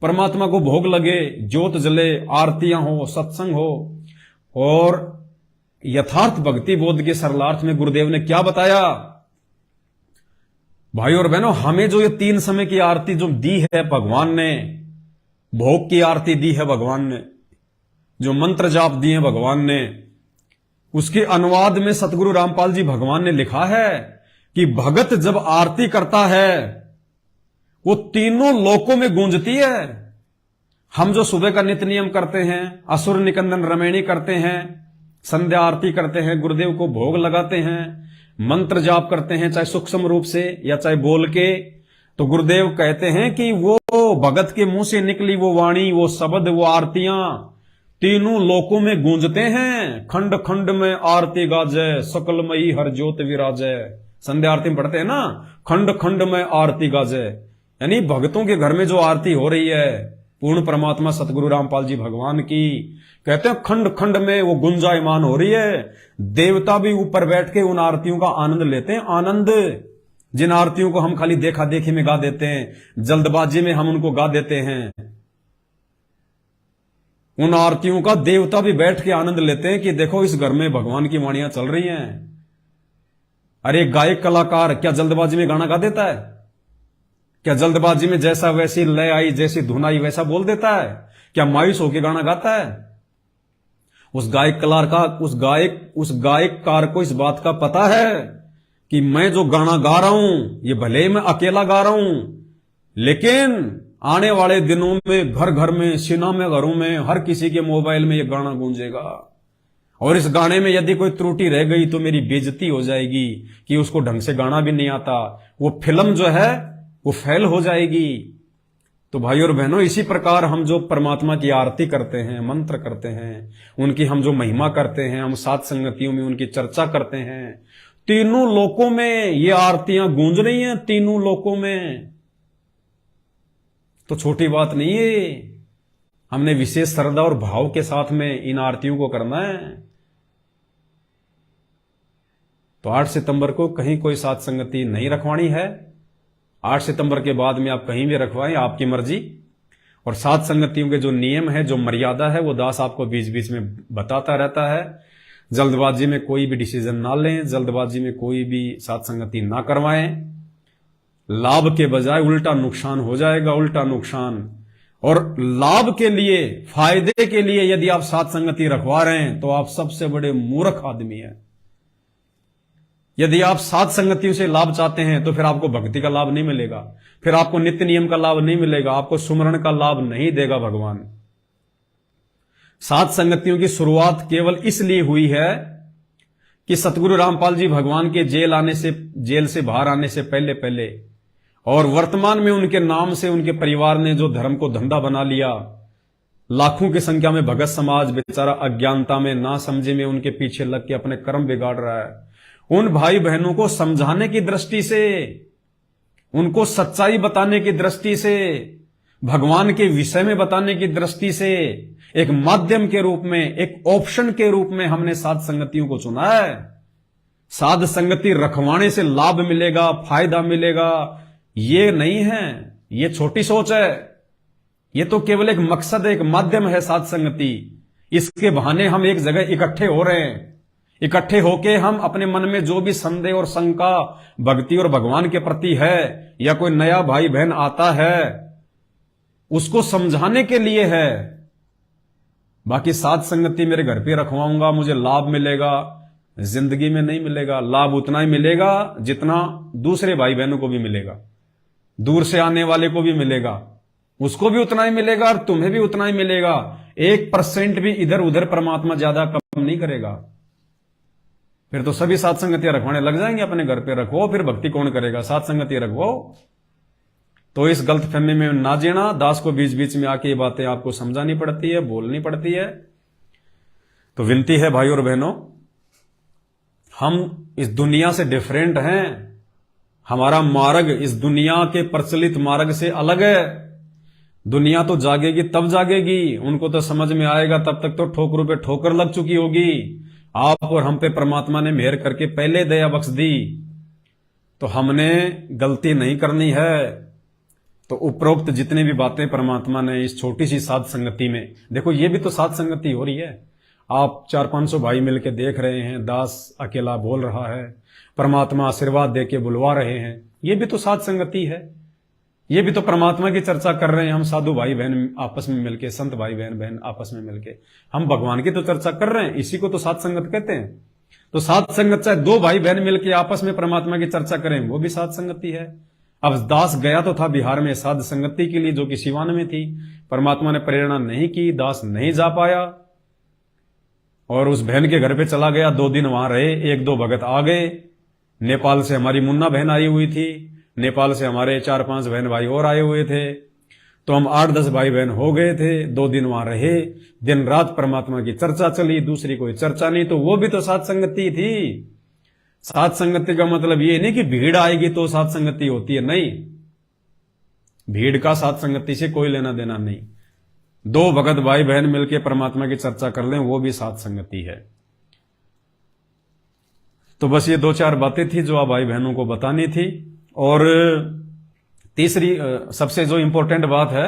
परमात्मा को भोग लगे, ज्योत जले, आरतियां हो, सत्संग हो। और यथार्थ भक्ति बोध के सरलार्थ में गुरुदेव ने क्या बताया? भाई और बहनों, हमें जो ये 3 समय की आरती जो दी है भगवान ने, भोग की आरती दी है भगवान ने, जो मंत्र जाप दिए हैं भगवान ने, उसके अनुवाद में सतगुरु रामपाल जी भगवान ने लिखा है कि भगत जब आरती करता है वो तीनों लोकों में गूंजती है। हम जो सुबह का नित्य नियम करते हैं, असुर निकंदन रमैणी करते हैं, संध्या आरती करते हैं, गुरुदेव को भोग लगाते हैं, मंत्र जाप करते हैं, चाहे सूक्ष्म रूप से या चाहे बोल के, तो गुरुदेव कहते हैं कि वो भगत के मुंह से निकली वो वाणी, वो शब्द, वो आरतियां तीनों लोकों में गूंजते हैं। खंड खंड में आरती गाजय, सकलमयी हर ज्योत विराजय। संध्या आरती में पढ़ते हैं ना, खंड खंड में आरती गाजय, यानी भक्तों के घर में जो आरती हो रही है पूर्ण परमात्मा सतगुरु रामपाल जी भगवान की, कहते हैं खंड खंड में वो गुंजायमान हो रही है। देवता भी ऊपर बैठ के उन आरतियों का आनंद लेते हैं। आनंद, जिन आरतियों को हम खाली देखा देखी में गा देते हैं, जल्दबाजी में हम उनको गा देते हैं, उन आरतियों का देवता भी बैठ के आनंद लेते हैं कि देखो इस घर में भगवान की वाणियां चल रही हैं। अरे गायक कलाकार क्या जल्दबाजी में गाना गा देता है? क्या जल्दबाजी में जैसा वैसी लय आई, जैसी धुन आई वैसा बोल देता है? क्या मायूस होकर गाना गाता है? उस गायककार को इस बात का पता है कि मैं जो गाना गा रहा हूं ये भले ही मैं अकेला गा रहा हूं, लेकिन आने वाले दिनों में घर घर में, सिनेमा घरों में, हर किसी के मोबाइल में ये गाना गूंजेगा। और इस गाने में यदि कोई त्रुटि रह गई तो मेरी बेइज्जती हो जाएगी कि उसको ढंग से गाना भी नहीं आता, वो फिल्म जो है वो फेल हो जाएगी। तो भाई और बहनों, इसी प्रकार हम जो परमात्मा की आरती करते हैं, मंत्र करते हैं, उनकी हम जो महिमा करते हैं, हम साध संगतियों में उनकी चर्चा करते हैं, तीनों लोकों में ये आरतियां गूंज रही हैं, तीनों लोकों में। तो छोटी बात नहीं है, हमने विशेष श्रद्धा और भाव के साथ में इन आरतियों को करना है। तो 8 सितंबर को कहीं कोई साध संगति नहीं रखवानी है। 8 सितंबर के बाद में आप कहीं भी रखवाएं, आपकी मर्जी। और साध संगतियों के जो नियम है, जो मर्यादा है, वो दास आपको बीच बीच में बताता रहता है। जल्दबाजी में कोई भी डिसीजन ना लें, जल्दबाजी में कोई भी साध संगति ना करवाएं। लाभ के बजाय उल्टा नुकसान हो जाएगा, उल्टा नुकसान। और लाभ के लिए, फायदे के लिए यदि आप साध संगति रखवा रहे हैं तो आप सबसे बड़े मूर्ख आदमी हैं। यदि आप साध संगतियों से लाभ चाहते हैं तो फिर आपको भक्ति का लाभ नहीं मिलेगा, फिर आपको नित्य नियम का लाभ नहीं मिलेगा, आपको सुमरण का लाभ नहीं देगा भगवान। साध संगतियों की शुरुआत केवल इसलिए हुई है कि सतगुरु रामपाल जी भगवान के जेल से बाहर आने से पहले पहले, और वर्तमान में उनके नाम से उनके परिवार ने जो धर्म को धंधा बना लिया, लाखों की संख्या में भगत समाज बेचारा अज्ञानता में, ना समझे में उनके पीछे लग के अपने कर्म बिगाड़ रहा है। उन भाई बहनों को समझाने की दृष्टि से, उनको सच्चाई बताने की दृष्टि से, भगवान के विषय में बताने की दृष्टि से, एक माध्यम के रूप में, एक ऑप्शन के रूप में हमने साध संगतियों को चुना है। साध संगति रखवाने से लाभ मिलेगा, फायदा मिलेगा, ये नहीं है, ये छोटी सोच है। ये तो केवल एक मकसद, एक माध्यम है साध संगति। इसके बहाने हम एक जगह इकट्ठे हो रहे हैं। इकट्ठे होके हम अपने मन में जो भी संदेह और शंका भक्ति और भगवान के प्रति है, या कोई नया भाई बहन आता है, उसको समझाने के लिए है। बाकी साध संगति मेरे घर पे रखवाऊंगा, मुझे लाभ मिलेगा, जिंदगी में नहीं मिलेगा। लाभ उतना ही मिलेगा जितना दूसरे भाई बहनों को भी मिलेगा, दूर से आने वाले को भी मिलेगा, उसको भी उतना ही मिलेगा और तुम्हें भी उतना ही मिलेगा। 1% भी इधर उधर परमात्मा ज्यादा कम नहीं करेगा। फिर तो सभी साध संगतियां रखवाने लग जाएंगे, अपने घर पे रखो, फिर भक्ति कौन करेगा? साध संगति रखो। तो इस गलत फहमी में ना जीना। दास को बीच बीच में आके ये बातें आपको समझानी पड़ती है, बोलनी पड़ती है। तो विनती है भाई और बहनों, हम इस दुनिया से डिफरेंट हैं। हमारा मार्ग इस दुनिया के प्रचलित मार्ग से अलग है। दुनिया तो जागेगी तब जागेगी, उनको तो समझ में आएगा, तब तक तो ठोकरों पे ठोकर लग चुकी होगी। आप और हम पे परमात्मा ने मेहर करके पहले दया बख्श दी, तो हमने गलती नहीं करनी है। तो उपरोक्त जितनी भी बातें परमात्मा ने इस छोटी सी साध संगति में, देखो ये भी तो साध संगति हो रही है। आप 400-500 भाई मिलके देख रहे हैं, दास अकेला बोल रहा है, परमात्मा आशीर्वाद देके बुलवा रहे हैं, ये भी तो साध संगति है। ये भी तो परमात्मा की चर्चा कर रहे हैं हम साधु भाई बहन आपस में मिलके, संत भाई बहन आपस में मिलके हम भगवान की तो चर्चा कर रहे हैं। इसी को तो साध संगत कहते हैं। तो साध संगत चाहे 2 भाई बहन मिलके आपस में परमात्मा की चर्चा करें, वो भी साध संगति है। अब दास गया तो था बिहार में साध संगति के लिए, जो कि सिवान में थी। परमात्मा ने प्रेरणा नहीं की, दास नहीं जा पाया और उस बहन के घर पे चला गया। 2 दिन वहां रहे, 1-2 भगत आ गए। नेपाल से हमारी मुन्ना बहन आई हुई थी, नेपाल से हमारे 4-5 बहन भाई और आए हुए थे। तो हम 8-10 भाई बहन हो गए थे। 2 दिन वहां रहे, दिन रात परमात्मा की चर्चा चली, दूसरी कोई चर्चा नहीं। तो वो भी तो साध संगति थी। साध संगति का मतलब ये नहीं कि भीड़ आएगी तो साध संगति होती है, नहीं। भीड़ का साध संगति से कोई लेना देना नहीं। 2 भगत भाई बहन मिलकर परमात्मा की चर्चा कर लें, वो भी साध संगति है। तो बस ये 2-4 बातें थी जो आप भाई बहनों को बतानी थी। और तीसरी सबसे जो इंपॉर्टेंट बात है,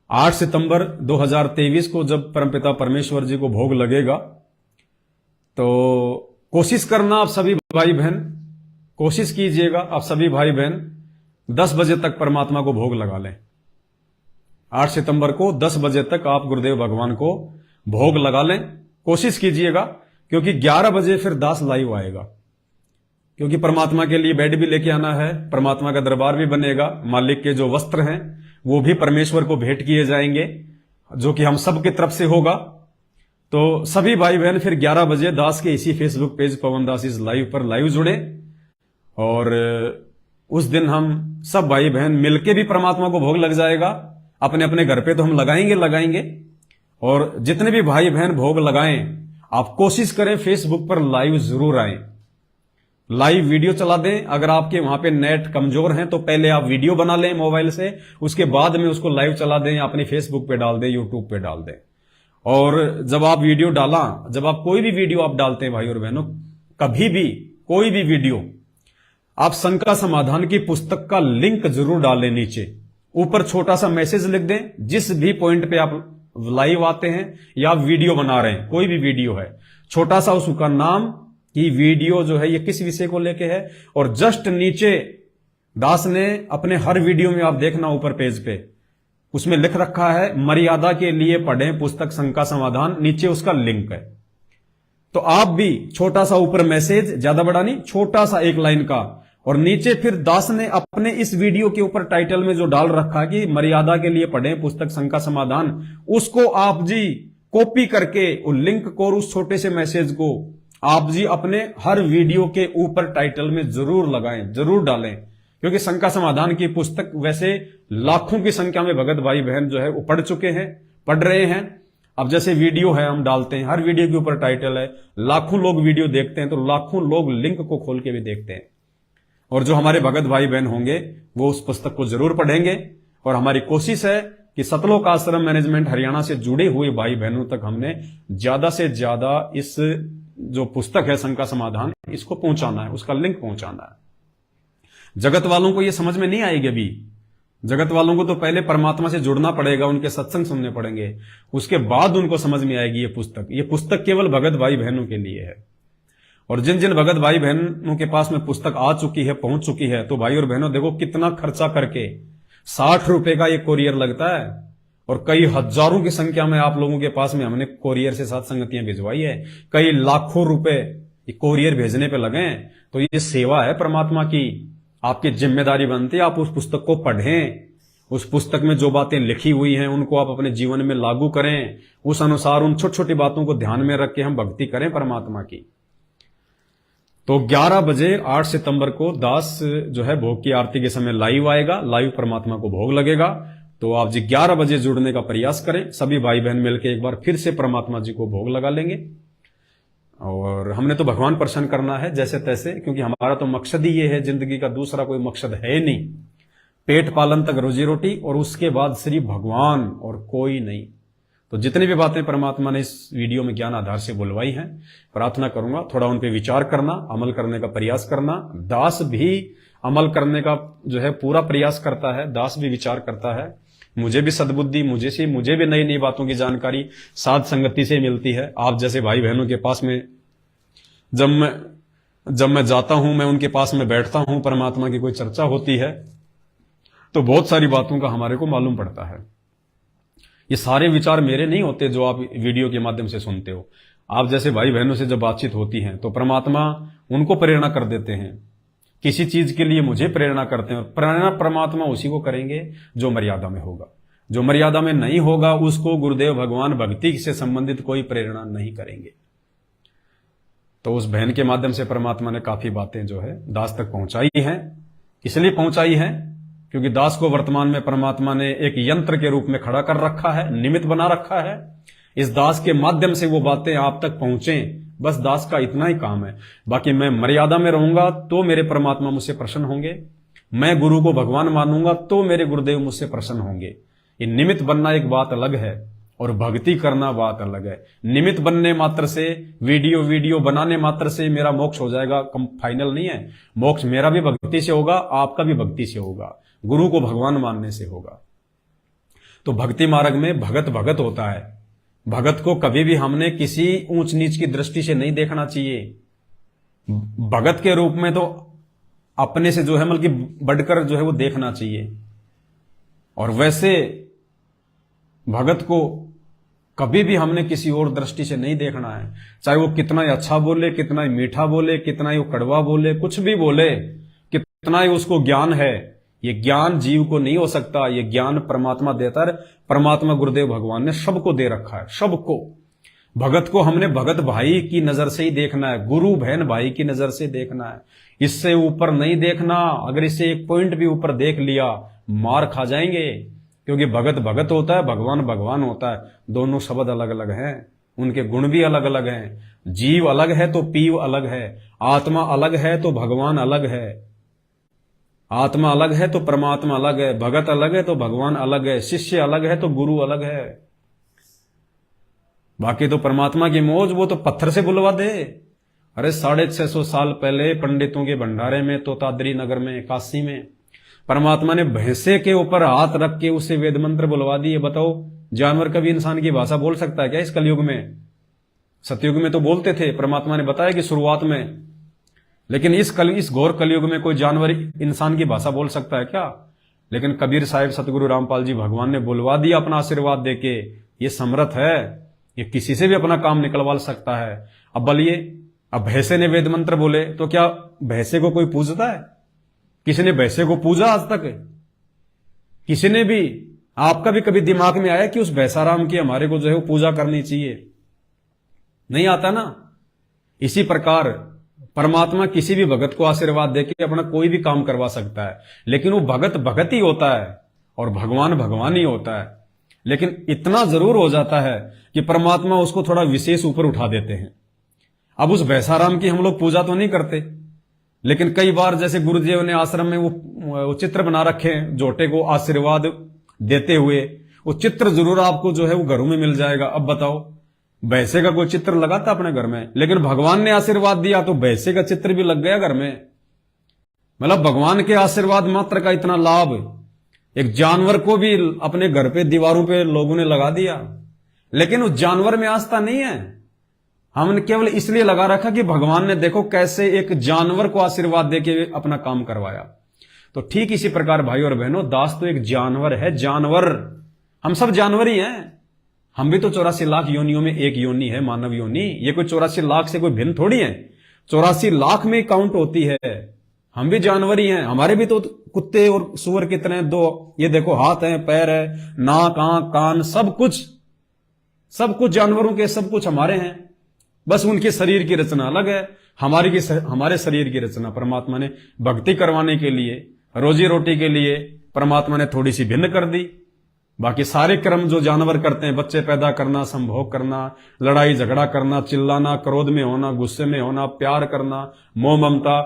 8 सितंबर 2023 को जब परमपिता परमेश्वर जी को भोग लगेगा, तो कोशिश करना आप सभी भाई बहन, कोशिश कीजिएगा आप सभी भाई बहन 10 बजे तक परमात्मा को भोग लगा लें। 8 सितंबर को 10 बजे तक आप गुरुदेव भगवान को भोग लगा लें, कोशिश कीजिएगा। क्योंकि 11 बजे फिर दास लाइव आएगा, क्योंकि परमात्मा के लिए बेड भी लेके आना है, परमात्मा का दरबार भी बनेगा। मालिक के जो वस्त्र हैं वो भी परमेश्वर को भेंट किए जाएंगे, जो कि हम सब की तरफ से होगा। तो सभी भाई बहन फिर 11 बजे दास के इसी फेसबुक पेज पवन दास इस लाइव पर लाइव जुड़े, और उस दिन हम सब भाई बहन मिलके भी परमात्मा को भोग लग जाएगा। अपने अपने घर पे तो हम लगाएंगे, और जितने भी भाई बहन भोग लगाएं, आप कोशिश करें फेसबुक पर लाइव जरूर आए, लाइव वीडियो चला दें। अगर आपके वहां पे नेट कमजोर है तो पहले आप वीडियो बना लें मोबाइल से, उसके बाद में उसको लाइव चला दें, अपने फेसबुक पे डाल दें, यूट्यूब पे डाल दें। और जब आप वीडियो जब आप कोई भी वीडियो आप डालते हैं भाई और बहनों, कभी भी कोई भी वीडियो आप शंका समाधान की पुस्तक का लिंक जरूर डालें। नीचे ऊपर छोटा सा मैसेज लिख दें, जिस भी पॉइंट पे आप लाइव आते हैं या वीडियो बना रहे हैं, कोई भी वीडियो है, छोटा सा उसका नाम कि वीडियो जो है ये किस विषय को लेके है। और जस्ट नीचे दास ने अपने हर वीडियो में आप देखना ऊपर पेज पे उसमें लिख रखा है मर्यादा के लिए पढ़ें पुस्तक शंका समाधान, नीचे उसका लिंक है। तो आप भी छोटा सा ऊपर मैसेज, ज्यादा बड़ा नहीं, छोटा सा एक लाइन का, और नीचे फिर दास ने अपने इस वीडियो के ऊपर टाइटल में जो डाल रखा है कि मर्यादा के लिए पढ़ें पुस्तक शंका समाधान, उसको आप जी कॉपी करके उस लिंक को और उस छोटे से मैसेज को आप जी अपने हर वीडियो के ऊपर टाइटल में जरूर लगाएं, जरूर डालें। क्योंकि शंका समाधान की पुस्तक वैसे लाखों की संख्या में भगत भाई बहन जो है वो पढ़ चुके हैं, पढ़ रहे हैं। अब जैसे वीडियो है हम डालते हैं, हर वीडियो के ऊपर टाइटल है, लाखों लोग वीडियो देखते हैं, तो लाखों लोग लिंक को खोल के भी देखते हैं। और जो हमारे भगत भाई बहन होंगे वो उस पुस्तक को जरूर पढ़ेंगे। और हमारी कोशिश है कि सतलोक आश्रम मैनेजमेंट हरियाणा से जुड़े हुए भाई बहनों तक हमने ज्यादा से ज्यादा इस जो पुस्तक है शंका समाधान, इसको पहुंचाना है, उसका लिंक पहुंचाना है। जगत वालों को यह समझ में नहीं आएगी अभी। जगत वालों को तो पहले परमात्मा से जुड़ना पड़ेगा, उनके सत्संग सुनने पड़ेंगे, उसके बाद उनको समझ में आएगी ये पुस्तक। ये पुस्तक केवल भगत भाई बहनों के लिए है। और जिन जिन भगत भाई बहनों के पास में पुस्तक आ चुकी है, पहुंच चुकी है, तो भाई और बहनों देखो कितना खर्चा करके 60 रुपए का ये कोरियर लगता है, और कई हजारों की संख्या में आप लोगों के पास में हमने कोरियर से साथ संगतियां भिजवाई है, कई लाखों रुपए कोरियर भेजने पे लगे हैं। तो ये सेवा है परमात्मा की, आपकी जिम्मेदारी बनती है आप उस पुस्तक को पढ़ें, उस पुस्तक में जो बातें लिखी हुई हैं उनको आप अपने जीवन में लागू करें, उस अनुसार उन छोटी छोटी बातों को ध्यान में रख के हम भक्ति करें परमात्मा की। तो 11 बजे 8 सितंबर को दास जो है भोग की आरती के समय लाइव आएगा, लाइव परमात्मा को भोग लगेगा। तो आप जी 11 बजे जुड़ने का प्रयास करें, सभी भाई बहन मिलकर एक बार फिर से परमात्मा जी को भोग लगा लेंगे। और हमने तो भगवान प्रसन्न करना है जैसे तैसे, क्योंकि हमारा तो मकसद ही ये है, जिंदगी का दूसरा कोई मकसद है नहीं। पेट पालन तक रोजी रोटी, और उसके बाद सिर्फ भगवान और कोई नहीं। तो जितनी भी बातें परमात्मा ने इस वीडियो में ज्ञान आधार से बुलवाई हैं, प्रार्थना करूंगा थोड़ा उन पे विचार करना, अमल करने का प्रयास करना। दास भी अमल करने का जो है पूरा प्रयास करता है, दास भी विचार करता है। मुझे भी सद्बुद्धि, मुझे भी नई नई बातों की जानकारी साध संगति से मिलती है। आप जैसे भाई बहनों के पास में जब मैं जाता हूं, मैं उनके पास में बैठता हूं, परमात्मा की कोई चर्चा होती है, तो बहुत सारी बातों का हमारे को मालूम पड़ता है। ये सारे विचार मेरे नहीं होते जो आप वीडियो के माध्यम से सुनते हो। आप जैसे भाई बहनों से जब बातचीत होती है तो परमात्मा उनको प्रेरणा कर देते हैं, किसी चीज के लिए मुझे प्रेरणा करते हैं, और प्रेरणा परमात्मा उसी को करेंगे जो मर्यादा में होगा। जो मर्यादा में नहीं होगा उसको गुरुदेव भगवान भक्ति से संबंधित कोई प्रेरणा नहीं करेंगे। तो उस बहन के माध्यम से परमात्मा ने काफी बातें जो है दास तक पहुंचाई हैं। इसलिए पहुंचाई हैं क्योंकि दास को वर्तमान में परमात्मा ने एक यंत्र के रूप में खड़ा कर रखा है, निमित्त बना रखा है। इस दास के माध्यम से वो बातें आप तक पहुंचें, बस दास का इतना ही काम है। बाकी मैं मर्यादा में रहूंगा तो मेरे परमात्मा मुझसे प्रसन्न होंगे, मैं गुरु को भगवान मानूंगा तो मेरे गुरुदेव मुझसे प्रसन्न होंगे। ये निमित्त बनना एक बात अलग है और भक्ति करना बात अलग है। निमित्त बनने मात्र से, वीडियो बनाने मात्र से मेरा मोक्ष हो जाएगा, फाइनल नहीं है। मोक्ष मेरा भी भक्ति से होगा, आपका भी भक्ति से होगा, गुरु को भगवान मानने से होगा। तो भक्ति मार्ग में भगत भगत होता है। भगत को कभी भी हमने किसी ऊंच नीच की दृष्टि से नहीं देखना चाहिए। भगत के रूप में तो अपने से जो है बल्कि बढ़कर जो है वो देखना चाहिए। और वैसे भगत को कभी भी हमने किसी और दृष्टि से नहीं देखना है। चाहे वो कितना ही अच्छा बोले, कितना ही मीठा बोले, कितना ही वो कड़वा बोले, कुछ भी बोले, कितना ही उसको ज्ञान है, ये ज्ञान जीव को नहीं हो सकता, ये ज्ञान परमात्मा देता है। परमात्मा गुरुदेव भगवान ने सबको दे रखा है, सबको। भगत को हमने भगत भाई की नजर से ही देखना है, गुरु बहन भाई की नजर से देखना है, इससे ऊपर नहीं देखना। अगर इससे एक पॉइंट भी ऊपर देख लिया मार खा जाएंगे, क्योंकि भगत भगत होता है, भगवान भगवान होता है। दोनों शब्द अलग अलग हैं, उनके गुण भी अलग अलग हैं। जीव अलग है तो पीव अलग है, आत्मा अलग है तो भगवान अलग है, आत्मा अलग है तो परमात्मा अलग है, भगत अलग है तो भगवान अलग है, शिष्य अलग है तो गुरु अलग है। बाकी तो परमात्मा की मौज वो तो पत्थर से बुलवा दे। अरे 650 साल पहले पंडितों के भंडारे में, तोताद्री नगर में, काशी में, परमात्मा ने भैंसे के ऊपर हाथ रख के उसे वेद मंत्र बुलवा दिए। बताओ, जानवर कभी इंसान की भाषा बोल सकता है क्या इस कलयुग में? सतयुग में तो बोलते थे, परमात्मा ने बताया कि शुरुआत में। लेकिन इस घोर कलयुग में कोई जानवर इंसान की भाषा बोल सकता है क्या? लेकिन कबीर साहिब सतगुरु रामपाल जी भगवान ने बुलवा दिया अपना आशीर्वाद देके। ये समर्थ है, ये किसी से भी अपना काम निकलवा सकता है। अब बोलिए, अब भैंसे ने वेद मंत्र बोले तो क्या भैंसे को कोई पूजता है? किसी ने भैंसे को पूजा आज तक? किसी ने भी? आपका भी कभी दिमाग में आया कि उस भैंसाराम की हमारे को जो है वो पूजा करनी चाहिए? नहीं आता ना। इसी प्रकार परमात्मा किसी भी भगत को आशीर्वाद देके अपना कोई भी काम करवा सकता है, लेकिन वो भगत भगत ही होता है और भगवान भगवान ही होता है। लेकिन इतना जरूर हो जाता है कि परमात्मा उसको थोड़ा विशेष ऊपर उठा देते हैं। अब उस भैंसाराम की हम लोग पूजा तो नहीं करते, लेकिन कई बार जैसे गुरुदेव ने आश्रम में वो चित्र बना रखे हैं जोटे को आशीर्वाद देते हुए, वो चित्र जरूर आपको जो है वो घरों में मिल जाएगा। अब बताओ, भैंसे का कोई चित्र लगाता अपने घर में? लेकिन भगवान ने आशीर्वाद दिया तो भैंसे का चित्र भी लग गया घर में। मतलब भगवान के आशीर्वाद मात्र का इतना लाभ एक जानवर को भी अपने घर पे दीवारों पे लोगों ने लगा दिया। लेकिन उस जानवर में आस्था नहीं है, हमने केवल इसलिए लगा रखा कि भगवान ने देखो कैसे एक जानवर को आशीर्वाद देके अपना काम करवाया। तो ठीक इसी प्रकार भाई और बहनों, दास तो एक जानवर है, जानवर। हम सब जानवर ही हैं। हम भी तो 84 लाख योनियों में एक योनि है, मानव योनि। ये कोई 84 लाख से कोई भिन्न थोड़ी है, 84 लाख में काउंट होती है। हम भी जानवर ही हैं। हमारे भी तो कुत्ते और सुअर कितने, दो ये देखो हाथ है, पैर है, नाक, आंख, कान, सब कुछ जानवरों के, सब कुछ हमारे हैं। बस उनके शरीर की रचना अलग है, हमारे शरीर की रचना परमात्मा ने भक्ति करवाने के लिए, रोजी रोटी के लिए परमात्मा ने थोड़ी सी भिन्न कर दी। बाकी सारे कर्म जो जानवर करते हैं, बच्चे पैदा करना, संभोग करना, लड़ाई झगड़ा करना, चिल्लाना, क्रोध में होना, गुस्से में होना, प्यार करना, मोह ममता,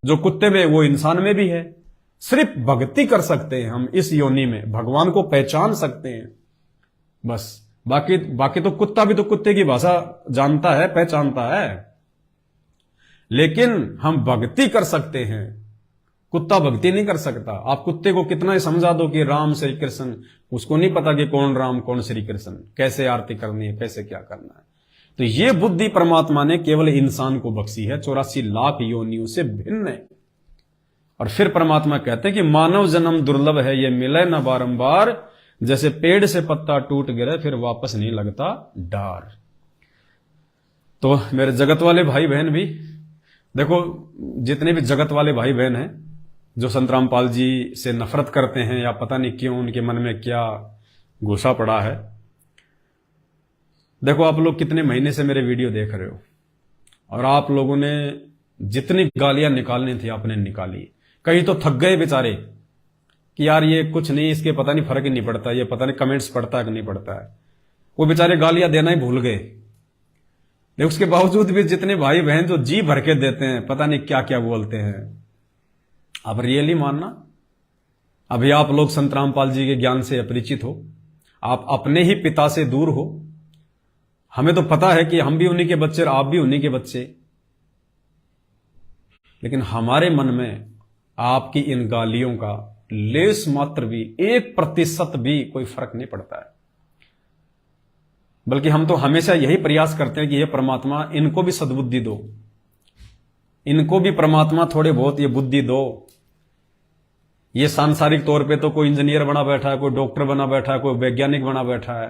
जो कुत्ते में वो इंसान में भी है। सिर्फ भक्ति कर सकते हैं हम इस योनि में, भगवान को पहचान सकते हैं बस। बाकी तो कुत्ता भी तो कुत्ते की भाषा जानता है, पहचानता है, लेकिन हम भक्ति कर सकते हैं। कुत्ता भक्ति नहीं कर सकता। आप कुत्ते को कितना ही समझा दो कि राम श्री कृष्ण, उसको नहीं पता कि कौन राम कौन श्री कृष्ण, कैसे आरती करनी है, कैसे क्या करना है। तो ये बुद्धि परमात्मा ने केवल इंसान को बख्शी है, 84 लाख योनियों से भिन्न है। और फिर परमात्मा कहते हैं कि मानव जन्म दुर्लभ है, ये मिले न बारंबार, जैसे पेड़ से पत्ता टूट गिरे फिर वापस नहीं लगता डार। तो मेरे जगत वाले भाई बहन भी देखो, जितने भी जगत वाले भाई बहन हैं जो संत रामपाल जी से नफरत करते हैं या पता नहीं क्यों उनके मन में क्या घुसा पड़ा है, देखो आप लोग कितने महीने से मेरे वीडियो देख रहे हो और आप लोगों ने जितनी गालियां निकालनी थी आपने निकाली। कई तो थक गए बेचारे कि यार ये कुछ नहीं, इसके पता नहीं फर्क ही नहीं पड़ता, ये पता नहीं कमेंट्स पढ़ता है कि नहीं पढ़ता है। वो बेचारे गालियां देना ही भूल गए। लेकिन उसके बावजूद भी जितने भाई बहन जो जी भर के देते हैं, पता नहीं क्या क्या बोलते हैं, आप रियली मानना। अभी आप लोग संत रामपाल जी के ज्ञान से अपरिचित हो, आप अपने ही पिता से दूर हो। हमें तो पता है कि हम भी उन्हीं के बच्चे और आप भी उन्हीं के बच्चे, लेकिन हमारे मन में आपकी इन गालियों का लेस मात्र भी, 1% भी कोई फर्क नहीं पड़ता है। बल्कि हम तो हमेशा यही प्रयास करते हैं कि ये परमात्मा इनको भी सद्बुद्धि दो, इनको भी परमात्मा थोड़े बहुत ये बुद्धि दो। ये सांसारिक तौर पे तो कोई इंजीनियर बना बैठा है, कोई डॉक्टर बना बैठा है, कोई वैज्ञानिक बना बैठा है,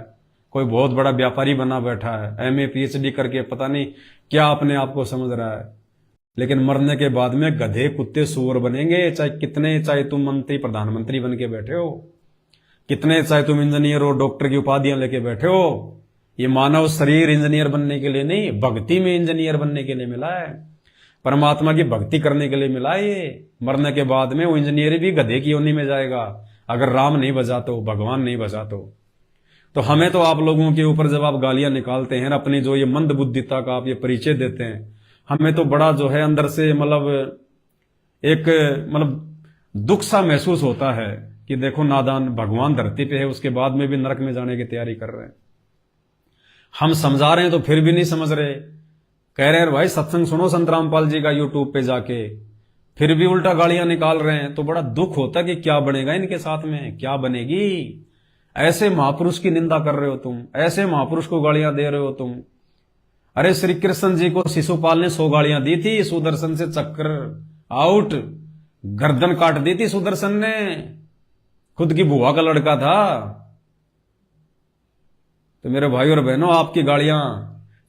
कोई बहुत बड़ा व्यापारी बना बैठा है, MA PhD करके पता नहीं क्या अपने आप को समझ रहा है। लेकिन मरने के बाद में गधे कुत्ते सूअर बनेंगे, चाहे तुम मंत्री प्रधानमंत्री बन के बैठे हो, कितने चाहे तुम इंजीनियर और डॉक्टर की उपाधियां लेके बैठे हो। ये मानव शरीर इंजीनियर बनने के लिए नहीं, भक्ति में इंजीनियर बनने के लिए मिला है, परमात्मा की भक्ति करने के लिए मिला है। ये मरने के बाद में वो इंजीनियर भी गधे की योनि में जाएगा, अगर राम नहीं बजा तो, भगवान नहीं बजा तो हमें तो आप लोगों के ऊपर जब आप गालियां निकालते हैं, अपनी जो ये मंद बुद्धिता का आप ये परिचय देते हैं, हमें तो बड़ा जो है अंदर से मतलब दुख सा महसूस होता है कि देखो नादान भगवान धरती पे है, उसके बाद में भी नरक में जाने की तैयारी कर रहे हैं। हम समझा रहे हैं तो फिर भी नहीं समझ रहे, कह रहे हैं भाई सत्संग सुनो संत रामपाल जी का यूट्यूब पे जाके, फिर भी उल्टा गालियां निकाल रहे हैं। तो बड़ा दुख होता है कि क्या बनेगा इनके साथ में, क्या बनेगी। ऐसे महापुरुष की निंदा कर रहे हो तुम, ऐसे महापुरुष को गालियां दे रहे हो तुम। अरे श्री कृष्ण जी को शिशुपाल ने 100 गालियां दी थी, सुदर्शन से चक्र आउट, गर्दन काट दी थी सुदर्शन ने, खुद की बुआ का लड़का था। तो मेरे भाई और बहनों, आपकी गालियां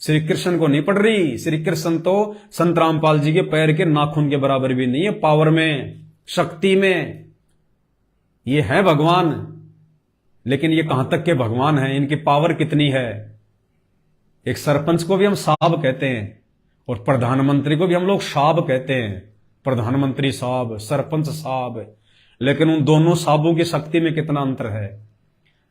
श्री कृष्ण को नहीं पड़ रही। श्री कृष्ण तो संत रामपाल जी के पैर के नाखून के बराबर भी नहीं है, पावर में, शक्ति में। ये है भगवान, लेकिन ये कहां तक के भगवान हैं, इनकी पावर कितनी है। एक सरपंच को भी हम साहब कहते हैं और प्रधानमंत्री को भी हम लोग साहब कहते हैं, प्रधानमंत्री साहब, सरपंच साहब, लेकिन उन दोनों साहबों की शक्ति में कितना अंतर है।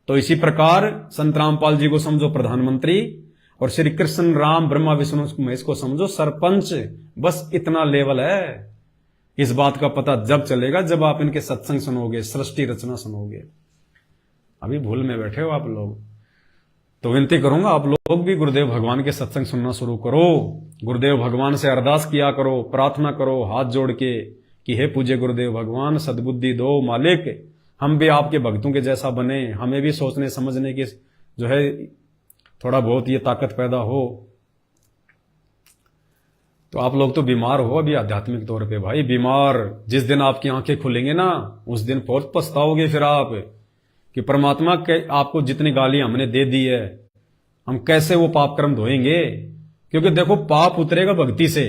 तो इसी प्रकार संत रामपाल जी को समझो प्रधानमंत्री और श्री कृष्ण राम ब्रह्मा विष्णु महेश को समझो सरपंच। बस इतना लेवल है। इस बात का पता जब चलेगा जब आप इनके सत्संग सुनोगे, सृष्टि रचना सुनोगे। अभी भूल में बैठे हो आप लोग। तो विनती करूंगा आप लोग भी गुरुदेव भगवान के सत्संग सुनना शुरू करो, गुरुदेव भगवान से अरदास किया करो, प्रार्थना करो हाथ जोड़ के कि हे पूज्य गुरुदेव भगवान सद्बुद्धि दो मालिक, हम भी आपके भक्तों के जैसा बने, हमें भी सोचने समझने की जो है थोड़ा बहुत ये ताकत पैदा हो। तो आप लोग तो बीमार हो अभी आध्यात्मिक तौर पे भाई, बीमार। जिस दिन आपकी आंखें खुलेंगे ना, उस दिन बहुत पछताओगे फिर आप कि परमात्मा के आपको जितनी गाली हमने दे दी है, हम कैसे वो पाप कर्म धोएंगे। क्योंकि देखो पाप उतरेगा भक्ति से,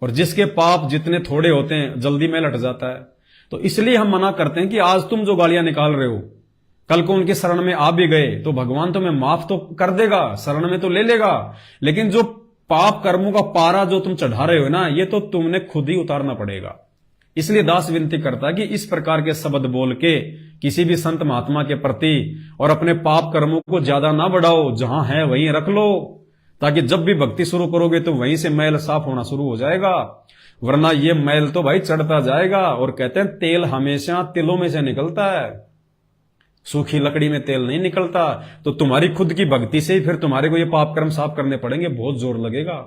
और जिसके पाप जितने थोड़े होते हैं जल्दी में लट जाता है। तो इसलिए हम मना करते हैं कि आज तुम जो गालियां निकाल रहे हो, कल को उनकी शरण में आ भी गए तो भगवान तुम्हें माफ तो कर देगा, शरण में तो ले लेगा, लेकिन जो पाप कर्मों का पारा जो तुम चढ़ा रहे हो ना, ये तो तुमने खुद ही उतारना पड़ेगा। इसलिए दास विनती करता है कि इस प्रकार के शब्द बोल के किसी भी संत महात्मा के प्रति और अपने पाप कर्मों को ज्यादा ना बढ़ाओ, जहां है वहीं रख लो, ताकि जब भी भक्ति शुरू करोगे तो वहीं से मैल साफ होना शुरू हो जाएगा। वरना ये मैल तो भाई चढ़ता जाएगा। और कहते हैं तेल हमेशा तिलों में से निकलता है, सूखी लकड़ी में तेल नहीं निकलता। तो तुम्हारी खुद की भक्ति से ही फिर तुम्हारे को ये पाप कर्म साफ करने पड़ेंगे, बहुत जोर लगेगा।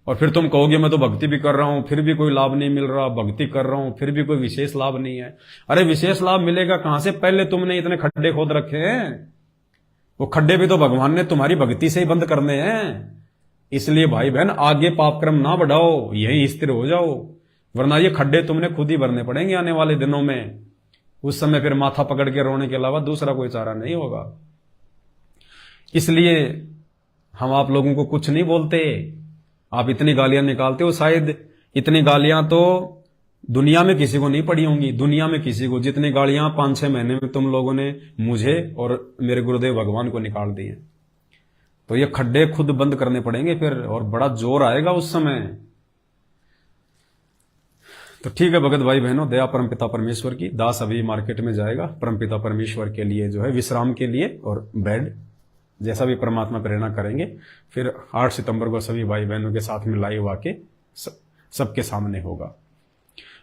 और फिर तुम कहोगे मैं तो भक्ति भी कर रहा हूं फिर भी कोई लाभ नहीं मिल रहा, भक्ति कर रहा हूं फिर भी कोई विशेष लाभ नहीं है। अरे विशेष लाभ मिलेगा कहां से, पहले तुमने इतने खड्डे खोद रखे हैं, वो खड्डे भी तो भगवान ने तुम्हारी भक्ति से ही बंद करने हैं। इसलिए भाई बहन आगे पाप कर्म ना बढ़ाओ, यही स्थिर हो जाओ, वरना ये खड्डे तुमने खुद ही भरने पड़ेंगे आने वाले दिनों में। उस समय फिर माथा पकड़ के रोने के अलावा दूसरा कोई चारा नहीं होगा। इसलिए हम आप लोगों को कुछ नहीं बोलते, आप इतनी गालियां निकालते हो, शायद इतनी गालियां तो दुनिया में किसी को नहीं पड़ी होंगी, दुनिया में किसी को जितनी गालियां 5-6 महीने में तुम लोगों ने मुझे और मेरे गुरुदेव भगवान को निकाल दी है। तो ये खड्डे खुद बंद करने पड़ेंगे फिर, और बड़ा जोर आएगा उस समय। तो ठीक है भगत भाई बहनों, दया परमपिता परमेश्वर की। दास अभी मार्केट में जाएगा परमपिता परमेश्वर के लिए जो है विश्राम के लिए और बेड, जैसा भी परमात्मा प्रेरणा करेंगे। फिर 8 सितंबर को सभी भाई बहनों के साथ में लाइव आके सबके सामने होगा।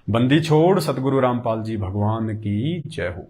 बंदी छोड़ सतगुरु रामपाल जी भगवान की जय हो।